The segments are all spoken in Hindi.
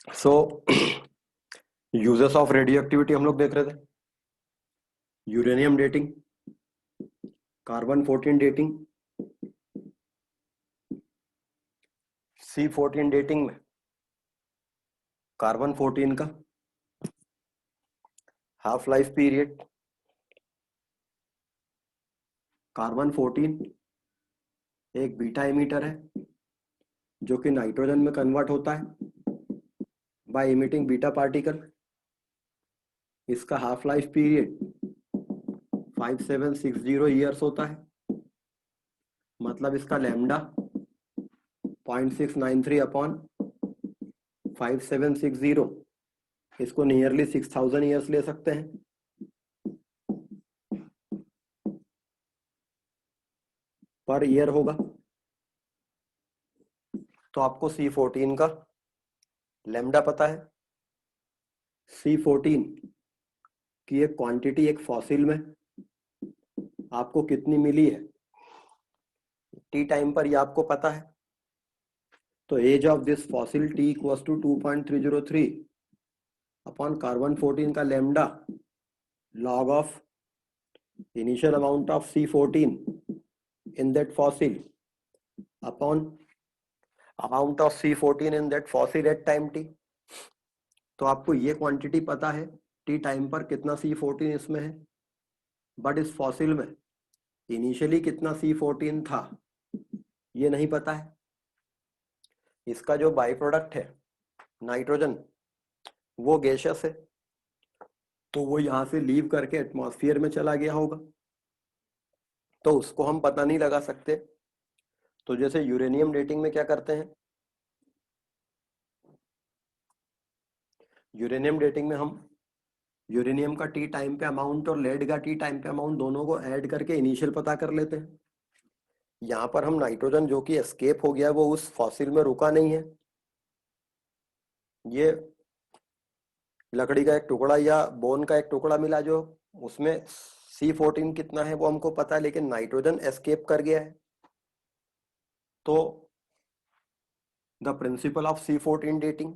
So uses of radio activity हम लोग देख रहे थे। Uranium dating, carbon 14 dating, C14 dating में कार्बन 14 का हाफ लाइफ पीरियड, कार्बन 14 एक बीटा एमिटर है जो कि नाइट्रोजन में कन्वर्ट होता है बाय इमिटिंग बीटा पार्टिकल। इसका हाफ लाइफ पीरियड 5760 ईयर्स होता है, मतलब इसका लैम्डा 0.693 अपॉन 5760, इसको नियरली 6000 ईयर्स ले सकते हैं। पर ईयर होगा। तो आपको C14 का लैम्डा पता है। C14 की एक क्वांटिटी एक फॉसिल में आपको कितनी मिली है टी टाइम पर, ये आपको पता है। तो age of this fossil T equals to 2.303 upon carbon 14 का lambda log of initial amount of C14 in that fossil upon amount of C14 in that fossil at time t। तो आपको ये क्वांटिटी पता है टी टाइम पर कितना C14 इसमें है, बट इस फॉसिल में इनिशियली कितना C14 था ये नहीं पता है। इसका जो बाई प्रोडक्ट है नाइट्रोजन वो गैसियस है, तो वो यहां से लीव करके एटमॉस्फेयर में चला गया होगा, तो उसको हम पता नहीं लगा सकते। तो जैसे यूरेनियम डेटिंग में क्या करते हैं, यूरेनियम डेटिंग में हम यूरेनियम का टी टाइम पे अमाउंट और लेड का टी टाइम पे अमाउंट दोनों को ऐड करके इनिशियल पता कर लेते हैं। यहाँ पर हम नाइट्रोजन जो कि एस्केप हो गया वो उस फॉसिल में रुका नहीं है, ये लकड़ी का एक टुकड़ा या बोन का एक टुकड़ा मिला जो उसमें C14 कितना है वो हमको पता है, लेकिन नाइट्रोजन एस्केप कर गया है। तो the principle of C14 dating,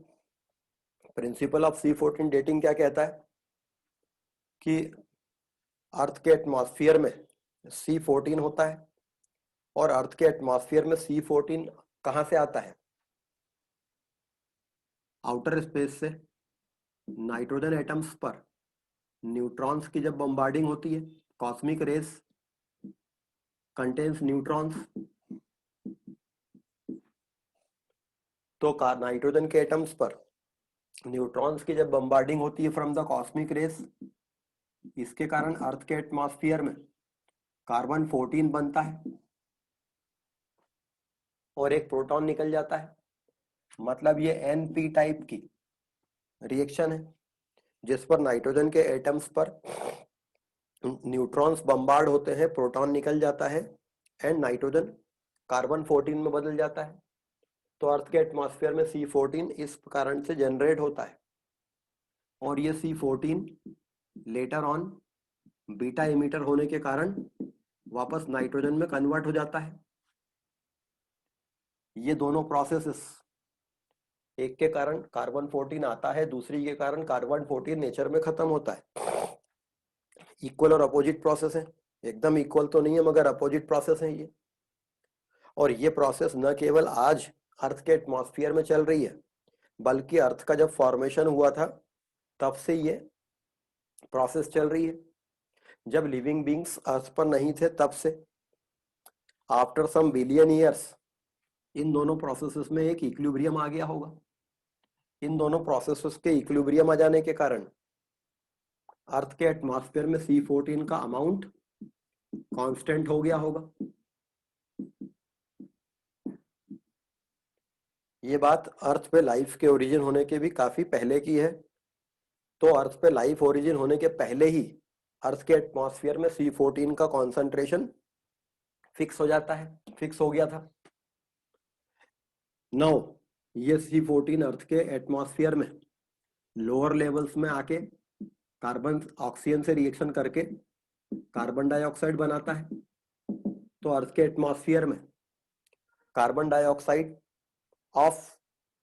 principle of C14 dating क्या कहता है कि अर्थ के एटमॉस्फेयर में C14 होता है, और अर्थ के एटमॉस्फेयर में C14 कहां से आता है, आउटर स्पेस से। नाइट्रोजन एटम्स पर न्यूट्रॉन्स की जब बम्बार्डिंग होती है, कॉस्मिक रेस कंटेन्स न्यूट्रॉन्स, तो नाइट्रोजन के एटम्स पर न्यूट्रॉन्स की जब बम्बार्डिंग होती है फ्रॉम द कॉस्मिक रेस, इसके कारण अर्थ के एटमॉस्फेयर में कार्बन 14 बनता है और एक प्रोटॉन निकल जाता है। मतलब ये NP टाइप की रिएक्शन है जिस पर नाइट्रोजन के एटम्स पर न्यूट्रॉन्स बम्बार्ड होते हैं, प्रोटॉन निकल जाता है एंड नाइट्रोजन कार्बन 14 में बदल जाता है। तो अर्थ के एटमॉस्फेयर में C14 इस कारण से जनरेट होता है, और ये C14 later on beta emitter होने के कारण वापस नाइट्रोजन में कन्वर्ट हो जाता है। ये दोनों प्रोसेसेस, एक के कारण कार्बन 14 आता है, दूसरी के कारण कार्बन 14 नेचर में खत्म होता है। इक्वल और अपोजिट प्रोसेस है, एकदम इक्वल तो नहीं है मगर अपोजिट प्रोसेस है ये। और ये प्रोसेस न केवल आज अर्थ के एटमॉस्फेयर में चल रही है, बल्कि अर्थ का जब फॉर्मेशन हुआ था तब से ये प्रोसेस चल रही है। जब लिविंग बींग्स अर्थ पर नहीं थे तब से आफ्टर सम बिलियन ईयर्स इन दोनों प्रोसेसेस में एक इक्विलिब्रियम आ गया होगा। इन दोनों प्रोसेसेस के इक्विलिब्रियम आ जाने के कारण अर्थ के एटमॉस्फेयर में C14 का अमाउंट कांस्टेंट हो गया होगा। ये बात अर्थ पे लाइफ के ओरिजिन होने के भी काफी पहले की है। तो अर्थ पे लाइफ ओरिजिन होने के पहले ही अर्थ के एटमॉस्फेयर में C14 का कॉन्सेंट्रेशन फिक्स हो जाता है, फिक्स हो गया था। नाउ ये C14 अर्थ के एटमॉस्फेयर में लोअर लेवल्स में आके कार्बन ऑक्सीजन से रिएक्शन करके कार्बन डाइऑक्साइड बनाता है। तो अर्थ के एटमॉस्फेयर में carbon dioxide of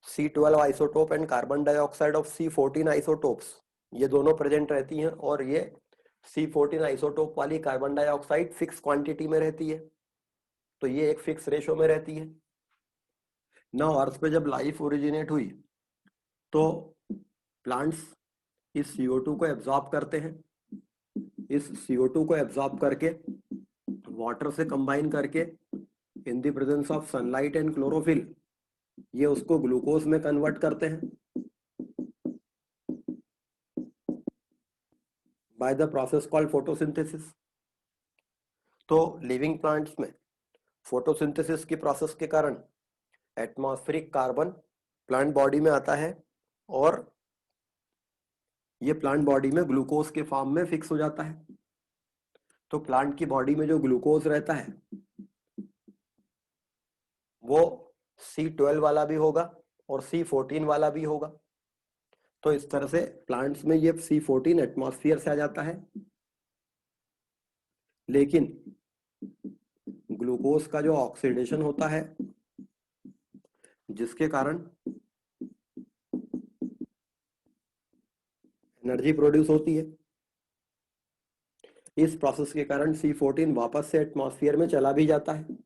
C12 isotope and carbon dioxide of C14 isotopes, ये दोनों प्रेजेंट रहती हैं, और ये C14 आइसोटोप वाली कार्बन डाइऑक्साइड फिक्स क्वांटिटी में रहती है, तो ये एक फिक्स रेशो में रहती है। नाउ अर्थ पे जब लाइफ ओरिजिनेट हुई तो प्लांट्स इस CO2 को एब्जॉर्ब करते हैं, इस CO2 को एब्जॉर्ब करके वाटर से कंबाइन करके in the presence of sunlight and chlorophyll ये उसको ग्लूकोज में कन्वर्ट करते हैं by the process called photosynthesis. तो लिविंग प्लांट्स में फोटोसिंथेसिस की प्रोसेस के कारण एटमॉस्फेरिक कार्बन प्लांट बॉडी में आता है और ये प्लांट बॉडी में ग्लूकोज के फॉर्म में फिक्स हो जाता है। तो प्लांट की बॉडी में जो ग्लूकोज रहता है वो C12 वाला भी होगा और C14 वाला भी होगा। तो इस तरह से प्लांट्स में ये C14 एटमॉस्फेयर से आ जाता है, लेकिन ग्लूकोज का जो ऑक्सीडेशन होता है जिसके कारण एनर्जी प्रोड्यूस होती है, इस प्रोसेस के कारण C14 वापस से एटमॉस्फेयर में चला भी जाता है।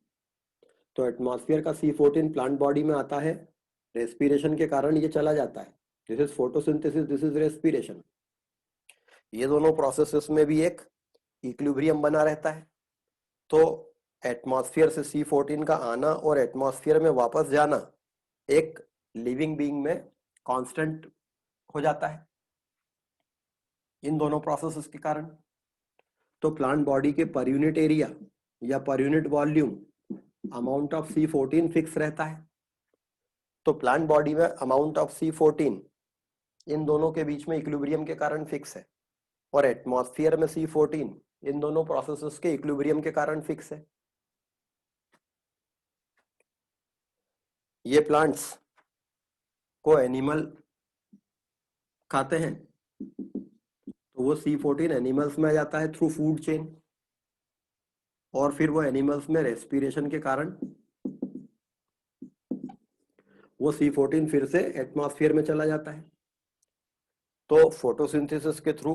तो एटमॉस्फेयर का C14 प्लांट बॉडी में आता है, रेस्पिरेशन के कारण ये चला जाता है। This is photosynthesis, this is respiration. ये दोनों प्रोसेसेस में भी एक इक्विलिब्रियम बना रहता है। तो एटमॉस्फेयर से C14 का आना और एटमॉस्फेयर में वापस जाना एक लिविंग बीइंग में कांस्टेंट हो जाता है इन दोनों प्रोसेसेस के कारण। तो प्लांट बॉडी के पर यूनिट एरिया या per unit volume amount of C14 fix रहता है। तो प्लांट बॉडी में अमाउंट ऑफ C14 इन दोनों के बीच में इक्विलिब्रियम के कारण फिक्स है, और एटमॉस्फेयर में C14 इन दोनों प्रोसेसेस के इक्विलिब्रियम के कारण फिक्स है। ये प्लांट्स को एनिमल खाते हैं तो वो C14 एनिमल्स में आ जाता है थ्रू फूड चेन, और फिर वो एनिमल्स में रेस्पिरेशन के कारण वो C14 फिर से एटमॉस्फेयर में चला जाता है। तो फोटोसिंथेसिस के थ्रू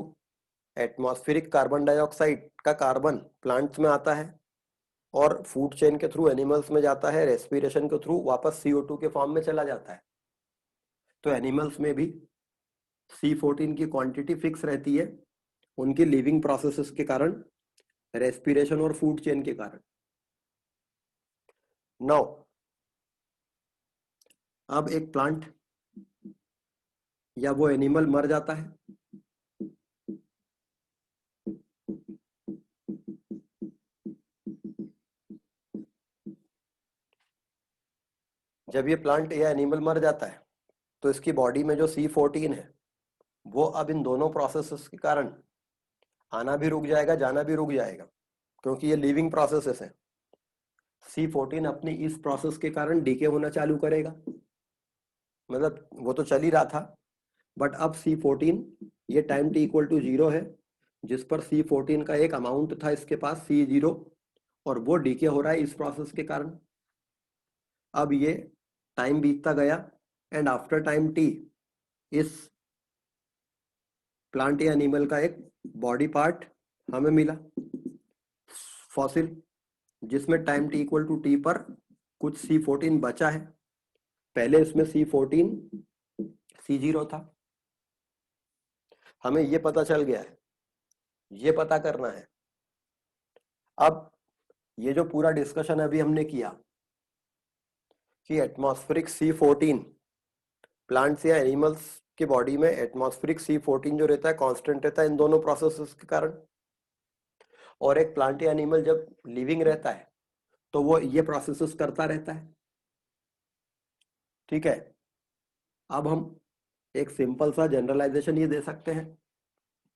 एटमॉस्फेरिक कार्बन डाइऑक्साइड का कार्बन प्लांट्स में आता है और फूड चेन के थ्रू एनिमल्स में जाता है, रेस्पिरेशन के थ्रू वापस CO2 के फॉर्म में चला जाता है। तो एनिमल्स में भी C14 की क्वांटिटी फिक्स रहती है उनकी लिविंग प्रोसेसेस के कारण, रेस्पिरेशन और फूड चेन के कारण। नाउ अब एक प्लांट या वो एनिमल मर जाता है, जब ये प्लांट या एनिमल मर जाता है तो इसकी बॉडी में जो C14 है वो अब इन दोनों प्रोसेसेस के कारण आना भी रुक जाएगा, जाना भी रुक जाएगा, क्योंकि ये लिविंग प्रोसेसेस है। C14 अपनी इस प्रोसेस के कारण डीके होना चालू करेगा, मतलब वो तो चल ही रहा था, बट अब C14 ये टाइम t इक्वल टू 0 है जिस पर C14 का एक अमाउंट था इसके पास C0, और वो डीके हो रहा है इस प्रोसेस के कारण। अब ये टाइम बीतता गया एंड आफ्टर टाइम t इस प्लांट या एनिमल का एक बॉडी पार्ट हमें मिला, फॉसिल, जिसमें time t equal to t पर कुछ C14 बचा है। पहले इसमें C14 C0 था। हमें ये पता चल गया है, ये पता करना है अब ये जो पूरा डिस्कशन अभी हमने किया कि एटमॉस्फेरिक C14 प्लांट्स या एनिमल्स की बॉडी में एटमॉस्फेरिक C14 जो रहता है कांस्टेंट रहता है इन दोनों प्रोसेसेस के कारण, और एक प्लांट या एनिमल जब लिविंग रहता है तो वो ये प्रोसेसेस करता रहता है। ठीक है, अब हम एक सिंपल सा जनरलाइजेशन ये दे सकते हैं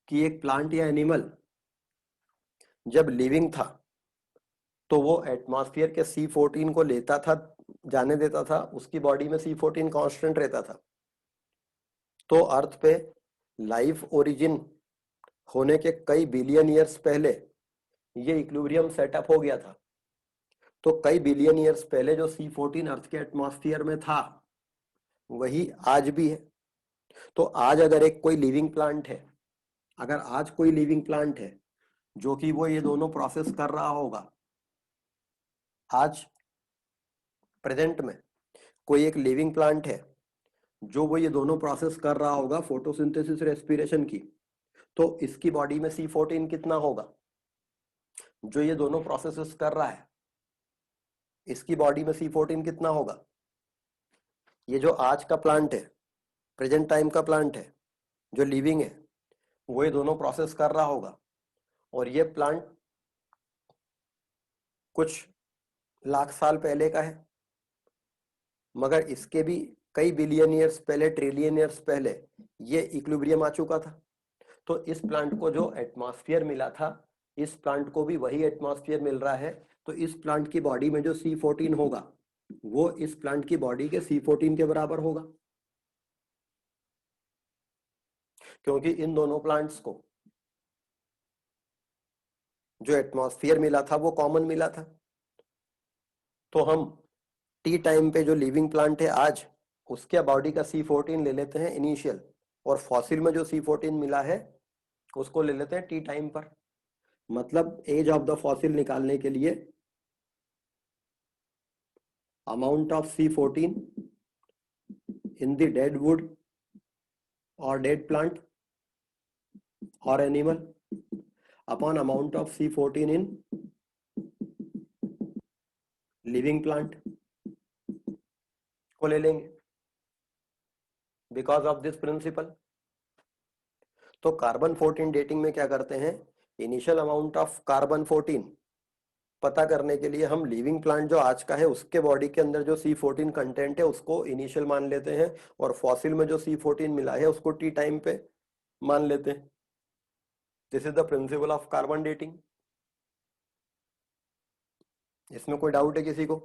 कि एक प्लांट या एनिमल जब लिविंग था तो वो एटमॉस्फेयर के C14 को लेता था, जाने देता था, उसकी बॉडी में C14 कांस्टेंट रहता था। तो अर्थ पे लाइफ ओरिजिन होने के कई बिलियन ईयर्स पहले ये इक्विलिब्रियम सेटअप हो गया था। तो कई बिलियन ईयर्स पहले जो C14 अर्थ के एटमॉस्फेयर में था वही आज भी है। तो आज अगर एक कोई लिविंग प्लांट है, अगर आज कोई लिविंग प्लांट है जो कि वो ये दोनों प्रोसेस कर रहा होगा, आज प्रेजेंट में कोई एक लिविंग प्लांट है जो वो ये दोनों प्रोसेस कर रहा होगा, फोटोसिंथेसिस रेस्पिरेशन की, तो इसकी बॉडी में C14 कितना होगा? जो ये दोनों प्रोसेसेस कर रहा है इसकी बॉडी में C14 कितना होगा? ये जो आज का प्लांट है, प्रेजेंट टाइम का प्लांट है, जो लिविंग है, वो ये दोनों प्रोसेस कर रहा होगा, और ये प्लांट कुछ लाख साल पहले का है, मगर इसके भी कई बिलियन ईयर्स पहले, ट्रिलियन ईयर्स पहले ये इक्विलिब्रियम आ चुका था। तो इस प्लांट को जो एटमॉस्फेयर मिला था, इस प्लांट को भी वही एटमॉस्फेयर मिल रहा है। तो इस प्लांट की बॉडी में जो C14 होगा वो इस प्लांट की बॉडी के C14 के बराबर होगा, क्योंकि इन दोनों प्लांट्स को जो एटमॉस्फेयर मिला था वो कॉमन मिला था। तो हम टी टाइम पे जो लिविंग प्लांट है आज, उसके बॉडी का C14 ले लेते हैं इनिशियल, और फॉसिल में जो C14 मिला है उसको ले लेते हैं टी टाइम पर। मतलब एज ऑफ द फॉसिल निकालने के लिए amount of C14 in the dead wood or dead plant or animal upon amount of C14 in living plant को ले लेंगे बिकॉज ऑफ दिस प्रिंसिपल। तो कार्बन 14 डेटिंग में क्या करते हैं, इनिशियल अमाउंट ऑफ कार्बन 14 पता करने के लिए हम लिविंग प्लांट जो आज का है उसके बॉडी के अंदर जो C14 कंटेंट है उसको इनिशियल मान लेते हैं, और फॉसिल में जो C14 मिला है उसको टी टाइम पे मान लेते हैं। This is the principle of carbon dating. इसमें कोई डाउट है किसी को?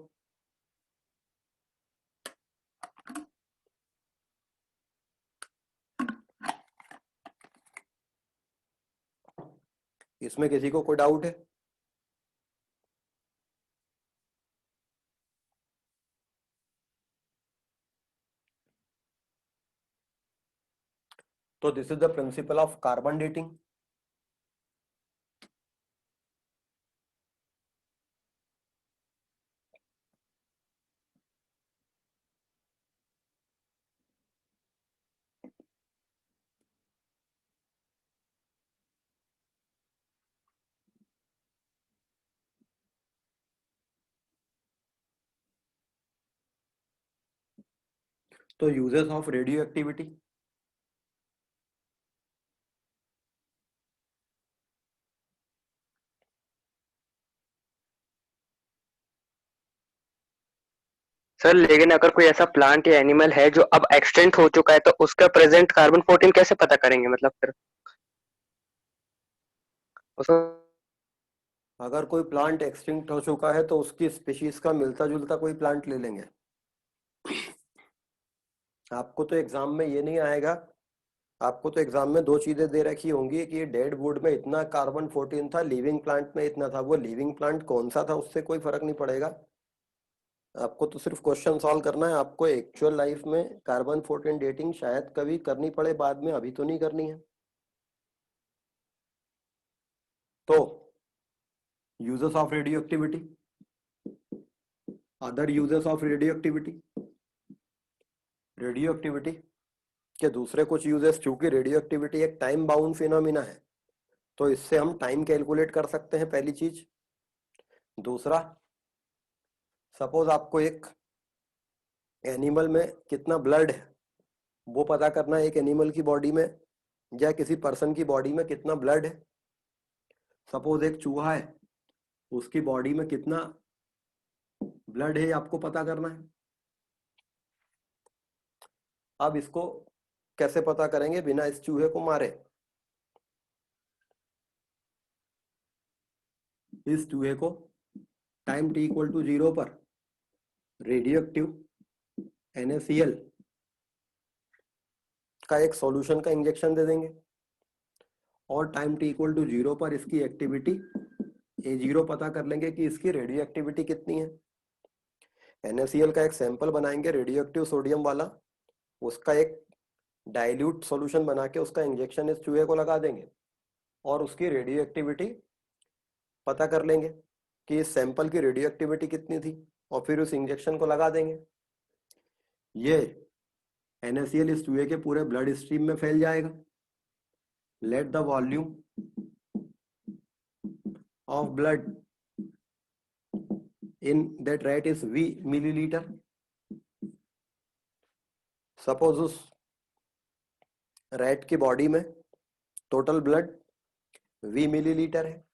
इसमें किसी को कोई डाउट है? तो this is the principle of carbon dating. तो uses of radio activity, sir लेकिन अगर कोई ऐसा प्लांट या एनिमल है जो अब एक्सटेंट हो चुका है तो उसका प्रेजेंट कार्बन 14 कैसे पता करेंगे, मतलब फिर उसको। अगर कोई प्लांट एक्सटिंक्ट हो चुका है तो उसकी स्पीशीज का मिलता जुलता कोई प्लांट ले लेंगे। आपको तो एग्जाम में ये नहीं आएगा, आपको तो एग्जाम में दो चीजें दे रखी होंगी कि डेड वुड में इतना कार्बन 14 था, लिविंग प्लांट में इतना था। वो लिविंग प्लांट कौन सा था उससे कोई फर्क नहीं पड़ेगा, आपको तो सिर्फ क्वेश्चन सॉल्व करना है। आपको एक्चुअल लाइफ में कार्बन 14 डेटिंग शायद कभी करनी पड़े बाद में, अभी तो नहीं करनी है। तो uses of radio activity, other uses of radio activity, radio activity के दूसरे कुछ यूजेस, क्योंकि रेडियो एक्टिविटी एक टाइम बाउंड फिनोमिना है तो इससे हम टाइम कैलकुलेट कर सकते हैं, पहली चीज। दूसरा, सपोज आपको एक एनिमल में कितना ब्लड है वो पता करना है, एक एनिमल की बॉडी में या किसी पर्सन की बॉडी में कितना ब्लड है। सपोज एक चूहा है, उसकी बॉडी में कितना ब्लड है आपको पता करना है। अब इसको कैसे पता करेंगे बिना इस चूहे को मारे? इस चूहे को टाइम t=0 पर रेडियो एक्टिव NaCl का एक सॉल्यूशन का इंजेक्शन दे देंगे, और टाइम t=0 पर इसकी एक्टिविटी A0 पता कर लेंगे कि इसकी रेडियो एक्टिविटी कितनी है। NaCl का एक सैंपल बनाएंगे रेडियो एक्टिव सोडियम वाला, उसका एक डाइल्यूट सॉल्यूशन बना के उसका इंजेक्शन इस चूहे को लगा देंगे और उसकी रेडियो एक्टिविटी पता कर लेंगे कि इस सैंपल की रेडियो एक्टिविटी कितनी थी और फिर उस इंजेक्शन को लगा देंगे। ये NaCl इस चूहे के पूरे ब्लड स्ट्रीम में फैल जाएगा। Let the volume of blood in that rat is V millilitre. Suppose उस रैट की बॉडी में टोटल ब्लड V मिलीलीटर है।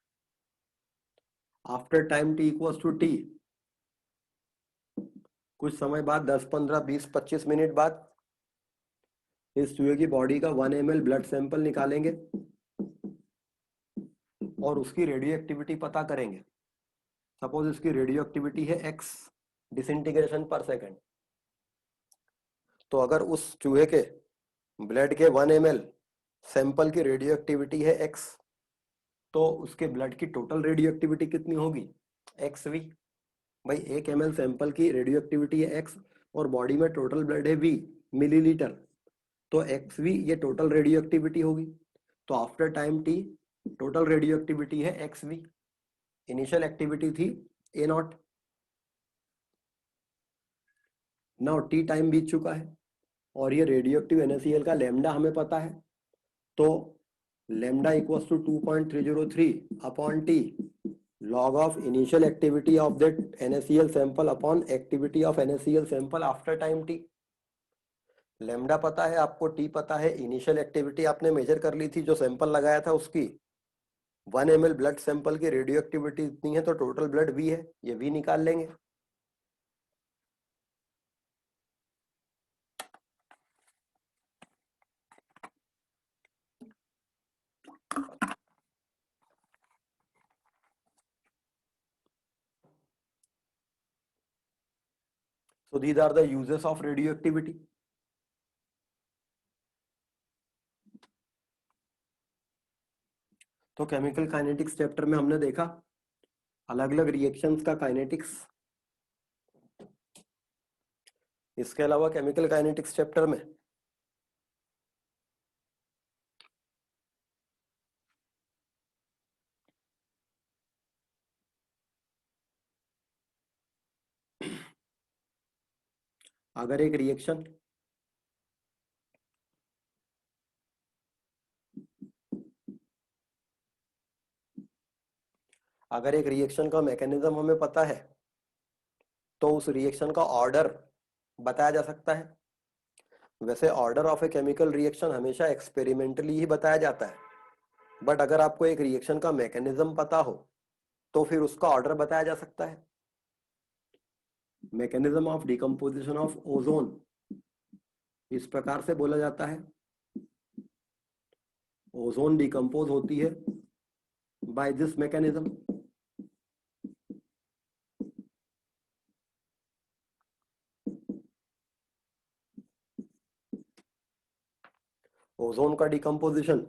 After time t equals to t, कुछ समय बाद 10, 15, 20, 25 मिनट बाद इस चूहे की बॉडी का 1 ml ब्लड सैंपल निकालेंगे और उसकी रेडियो एक्टिविटी पता करेंगे। सपोज इसकी रेडियो एक्टिविटी है x डिसइंटीग्रेशन पर सेकेंड। तो अगर उस चूहे के ब्लड के 1 ml सैंपल की रेडियो एक्टिविटी है x, तो उसके ब्लड की टोटल रेडियो एक्टिविटी कितनी होगी? XV। भाई 1 ml सैंपल की रेडियो एक्टिविटी है x और बॉडी में टोटल ब्लड है V मिलीलीटर, तो XV ये टोटल रेडियो एक्टिविटी होगी। तो after time t total radio activity है XV। इनिशियल एक्टिविटी थी A0। नाउ t टाइम बीत चुका है और ये रेडियो एक्टिव NaCl का लैम्डा हमें पता है, तो lambda equals to 2.303 upon t log of initial activity of that NaCl sample upon activity of NaCl sample after time t। Lambda पता है आपको, t पता है, इनिशियल एक्टिविटी आपने मेजर कर ली थी जो सैंपल लगाया था उसकी 1 ml ब्लड सैंपल की रेडियो एक्टिविटी इतनी है, तो टोटल ब्लड V है, ये V निकाल लेंगे। So these are the uses of radioactivity. तो केमिकल काइनेटिक्स चैप्टर में हमने देखा अलग अलग रिएक्शंस का काइनेटिक्स। इसके अलावा केमिकल काइनेटिक्स चैप्टर में अगर एक रिएक्शन का मैकेनिज्म हमें पता है तो उस रिएक्शन का ऑर्डर बताया जा सकता है। वैसे order of a chemical reaction हमेशा एक्सपेरिमेंटली ही बताया जाता है, बट अगर आपको एक रिएक्शन का मैकेनिज्म पता हो तो फिर उसका ऑर्डर बताया जा सकता है। Mechanism of decomposition of ozone इस प्रकार से बोला जाता है, ओजोन डिकम्पोज होती है बाय दिस मैकेनिज्म। ओजोन का डिकम्पोजिशन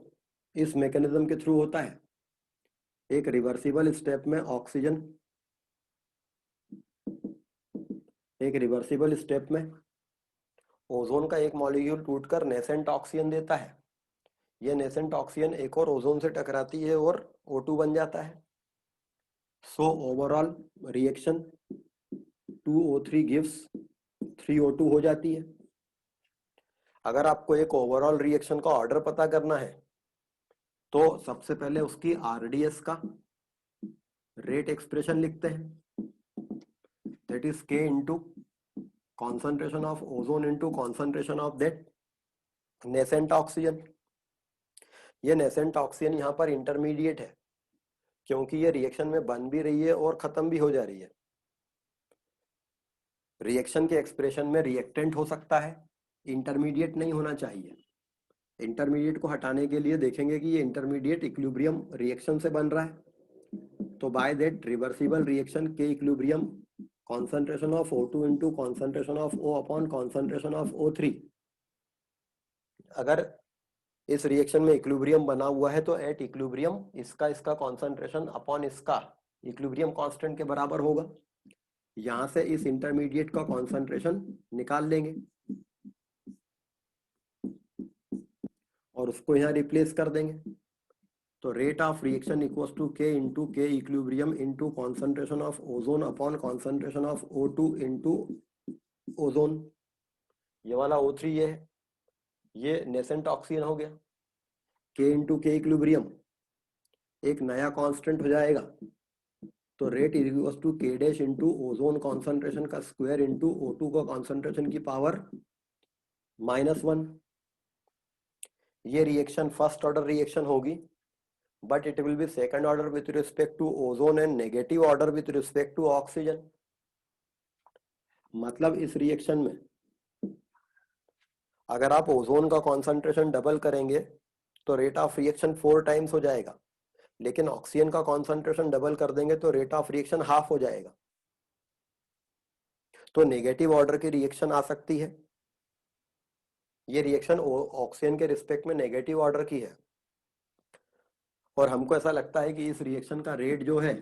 इस मैकेनिज्म के थ्रू होता है। एक रिवर्सिबल स्टेप में ऑक्सीजन, एक रिवर्सिबल स्टेप में ओजोन का एक मॉलिक्यूल टूटकर नेसेंट ऑक्सीजन देता है। यह नेसेंट ऑक्सीजन एक और ओजोन से टकराती है और O2 बन जाता है। So overall reaction 2O3 gives 3O2 हो जाती है। अगर आपको एक ओवरऑल रिएक्शन का ऑर्डर पता करना है तो सबसे पहले उसकी RDS का रेट एक्सप्रेशन लिखते हैं, that is K into concentration of ozone into concentration of that nascent oxygen. ये नेसेंट ऑक्सीजन यहाँ पर इंटरमीडिएट है क्योंकि ये रिएक्शन में बन भी रही है और खत्म भी हो जा रही है। रिएक्शन के एक्सप्रेशन में रिएक्टेंट हो सकता है, इंटरमीडिएट नहीं होना चाहिए। इंटरमीडिएट को हटाने के लिए देखेंगे कि ये इंटरमीडिएट इक्विलिब्रियम रिएक्शन से बन रहा है, तो बाय दैट रिवर्सिबल रिएक्शन के equilibrium concentration of O2 into concentration of O upon concentration of O3। अगर इस रिएक्शन में इक्विलिब्रियम बना हुआ है तो एट इक्विलिब्रियम इसका कॉन्सेंट्रेशन अपॉन इसका इक्विलिब्रियम कांस्टेंट के बराबर होगा। यहां से इस इंटरमीडिएट का कॉन्सेंट्रेशन निकाल लेंगे। और उसको यहाँ रिप्लेस कर देंगे। तो rate of reaction equals to K into K equilibrium into concentration of ozone upon concentration of O2 into ozone. ये वाला O3 ये है, ये नेसेंट ऑक्सीजन हो गया। के इंटू के इक्विलिब्रियम एक नया कांस्टेंट हो जाएगा, तो रेट इज इक्वल्स टू के डैश इंटू ओजोन कॉन्सेंट्रेशन का स्क्वायर इंटू O2 का कॉन्सेंट्रेशन की पावर -1। ये रिएक्शन फर्स्ट ऑर्डर रिएक्शन होगी, but it will be second order with respect to ozone and negative order with respect to oxygen। मतलब इस रिएक्शन में अगर आप ओजोन का कॉन्सेंट्रेशन डबल करेंगे तो रेट ऑफ रिएक्शन 4 टाइम्स हो जाएगा, लेकिन ऑक्सीजन का कॉन्सेंट्रेशन डबल कर देंगे तो रेट ऑफ रिएक्शन हाफ हो जाएगा। तो नेगेटिव ऑर्डर की रिएक्शन आ सकती है। ये रिएक्शन ऑक्सीजन के रिस्पेक्ट में नेगेटिव ऑर्डर की है, और हमको ऐसा लगता है कि इस रिएक्शन का रेट जो है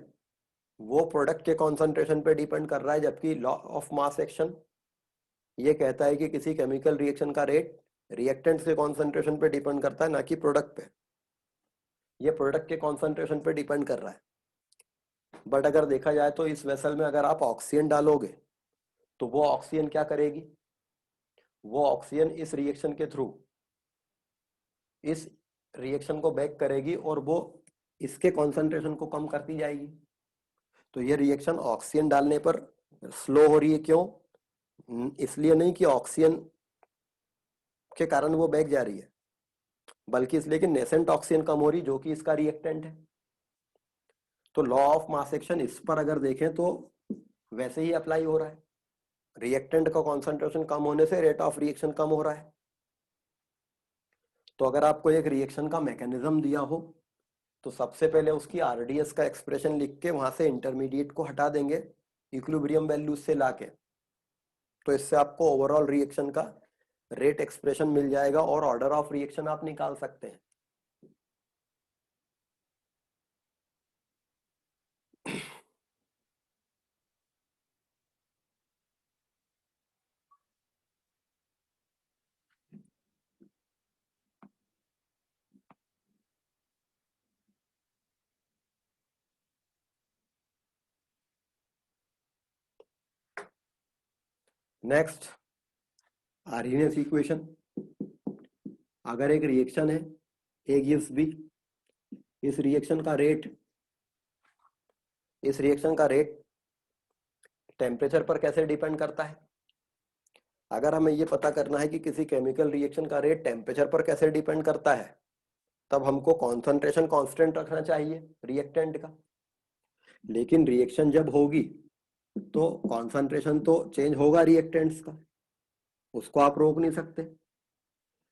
वो प्रोडक्ट के कॉन्सेंट्रेशन पे डिपेंड कर रहा है, जबकि लॉ ऑफ मास एक्शन ये कहता है कि किसी केमिकल रिएक्शन का रेट रिएक्टेंट के कॉन्सेंट्रेशन पे डिपेंड करता है, ना कि प्रोडक्ट पे। ये प्रोडक्ट के कॉन्सेंट्रेशन पे डिपेंड कर रहा है। बट अगर देखा जाए तो इस वेसल में अगर आप ऑक्सीजन डालोगे तो वो ऑक्सीजन क्या करेगी, वो ऑक्सीजन इस रिएक्शन के थ्रू इस रिएक्शन को बैक करेगी और वो इसके कॉन्सेंट्रेशन को कम करती जाएगी। तो ये रिएक्शन ऑक्सीजन डालने पर स्लो हो रही है। क्यों? इसलिए नहीं कि ऑक्सीजन के कारण वो बैक जा रही है, बल्कि इसलिए कि नेसेंट ऑक्सीजन कम हो रही, जो कि इसका रिएक्टेंट है। तो लॉ ऑफ मास एक्शन इस पर अगर देखें तो वैसे ही अप्लाई हो रहा है। रिएक्टेंट का कॉन्सेंट्रेशन कम होने से रेट ऑफ रिएक्शन कम हो रहा है। तो अगर आपको एक रिएक्शन का मैकेनिज्म दिया हो तो सबसे पहले उसकी आरडीएस का एक्सप्रेशन लिख के वहां से इंटरमीडिएट को हटा देंगे इक्विलिब्रियम वैल्यूज से लाके। तो इससे आपको ओवरऑल रिएक्शन का रेट एक्सप्रेशन मिल जाएगा और ऑर्डर ऑफ रिएक्शन आप निकाल सकते हैं। Next, Arrhenius equation. अगर एक रिएक्शन है A gives B, इस रिएक्शन का रेट टेम्परेचर पर कैसे डिपेंड करता है। अगर हमें ये पता करना है कि किसी केमिकल रिएक्शन का रेट टेम्परेचर पर कैसे डिपेंड करता है, तब हमको कॉन्सेंट्रेशन कांस्टेंट रखना चाहिए रिएक्टेंट का। लेकिन रिएक्शन जब होगी तो कॉन्सेंट्रेशन तो चेंज होगा रिएक्टेंट्स का, उसको आप रोक नहीं सकते।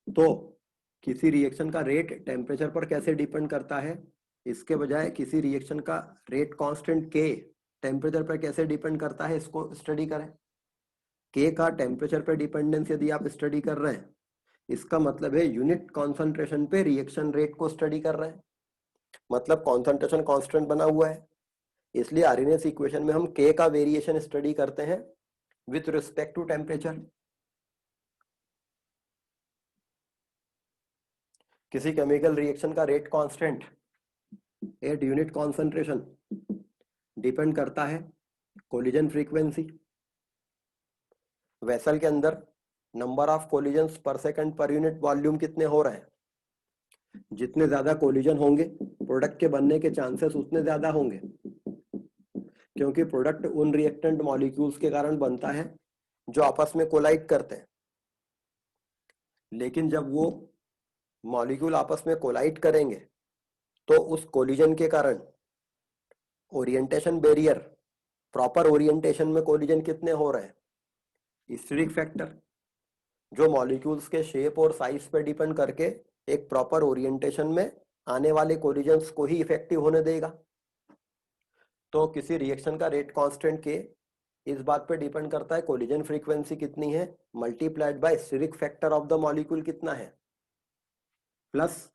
तो किसी रिएक्शन का रेट टेम्परेचर पर कैसे डिपेंड करता है, इसके बजाय किसी रिएक्शन का रेट कांस्टेंट के टेम्परेचर पर कैसे डिपेंड करता है इसको स्टडी करें। के का टेम्परेचर पर डिपेंडेंस यदि आप स्टडी कर रहे हैं, इसका मतलब है यूनिट कॉन्सेंट्रेशन पे रिएक्शन रेट को स्टडी कर रहे हैं, मतलब कॉन्सेंट्रेशन कांस्टेंट बना हुआ है। इसलिए आर्हेनियस इक्वेशन में हम के का वेरिएशन स्टडी करते हैं विथ रिस्पेक्ट टू टेम्परेचर। किसी केमिकल रिएक्शन का rate constant eight unit concentration depend करता है कोलिजन फ्रीक्वेंसी। वेसल के अंदर नंबर ऑफ कोलिजन्स पर सेकंड पर यूनिट वॉल्यूम कितने हो रहे हैं, जितने ज्यादा कोलिजन होंगे प्रोडक्ट के बनने के चांसेस उतने ज्यादा होंगे, क्योंकि प्रोडक्ट उन रिएक्टेंट मॉलिक्यूल्स के कारण बनता है जो आपस में कोलाइड करते हैं। लेकिन जब वो मॉलिक्यूल आपस में कोलाइड करेंगे तो उस कोलिजन के कारण ओरिएंटेशन बैरियर, प्रॉपर ओरिएंटेशन में कोलिजन कितने हो रहे हैं, हिस्टेरिक फैक्टर, जो मॉलिक्यूल्स के शेप और साइज पर डिपेंड करके एक प्रॉपर ओरिएंटेशन में आने वाले कोलिजन्स को ही इफेक्टिव होने देगा। तो किसी रिएक्शन का रेट कांस्टेंट के इस बात पे डिपेंड करता है कोलिजन फ्रीक्वेंसी कितनी है multiplied by steric factor of the molecule कितना है, प्लस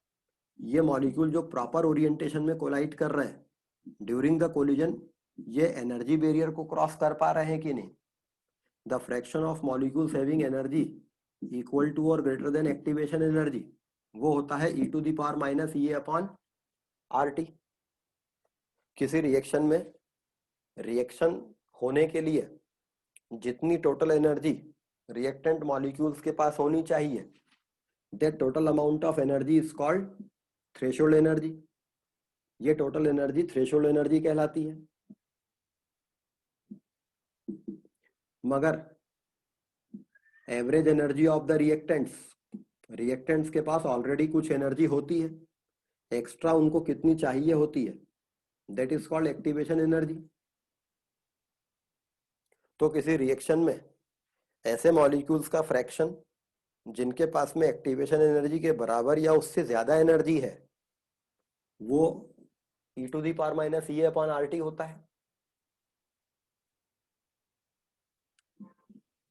ये मॉलिक्यूल जो प्रॉपर ओरिएंटेशन में कोलाइड कर रहे हैं ड्यूरिंग द कोलिजन, ये एनर्जी बैरियर को क्रॉस कर पा रहे हैं कि नहीं। The fraction of molecules having energy equal to और ग्रेटर देन एक्टिवेशन एनर्जी वो होता है e to the power minus E upon R T. किसी रिएक्शन में रिएक्शन होने के लिए जितनी टोटल एनर्जी रिएक्टेंट मॉलिक्यूल्स के पास होनी चाहिए, that total amount of energy is called threshold energy. ये टोटल एनर्जी थ्रेशोल्ड एनर्जी कहलाती है। मगर average energy of the reactants के पास ऑलरेडी कुछ एनर्जी होती है, एक्स्ट्रा उनको कितनी चाहिए होती है, that is called activation energy. तो किसी रिएक्शन में ऐसे मॉलिक्यूल्स का फ्रैक्शन जिनके पास में एक्टिवेशन एनर्जी के बराबर या उससे ज्यादा एनर्जी है, वो E to the power minus E upon R T होता है।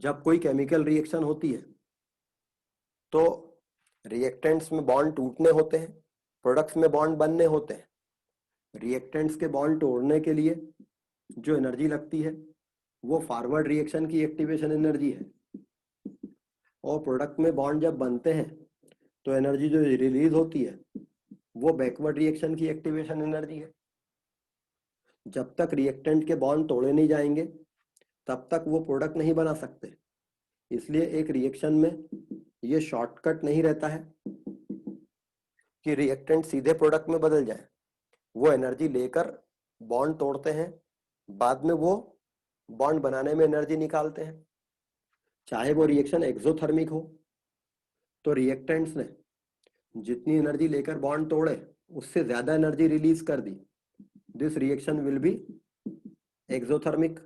जब कोई केमिकल रिएक्शन होती है तो रिएक्टेंट्स में बॉन्ड टूटने होते हैं, प्रोडक्ट्स में बॉन्ड बनने होते हैं। रिएक्टेंट्स के बॉन्ड तोड़ने के लिए जो एनर्जी लगती है वो फॉरवर्ड रिएक्शन की एक्टिवेशन एनर्जी है, और प्रोडक्ट में बॉन्ड जब बनते हैं तो एनर्जी जो रिलीज होती है वो बैकवर्ड रिएक्शन की एक्टिवेशन एनर्जी है। जब तक रिएक्टेंट के बॉन्ड तोड़े नहीं जाएंगे तब तक वो प्रोडक्ट नहीं बना सकते। इसलिए एक रिएक्शन में ये शॉर्टकट नहीं रहता है कि रिएक्टेंट सीधे प्रोडक्ट में बदल जाए। वो एनर्जी लेकर बॉन्ड तोड़ते हैं, बाद में वो बॉन्ड बनाने में एनर्जी निकालते हैं। चाहे वो रिएक्शन एक्सोथर्मिक हो तो रिएक्टेंट्स ने जितनी एनर्जी लेकर बॉन्ड तोड़े उससे ज्यादा एनर्जी रिलीज कर दी, this reaction will be exothermic.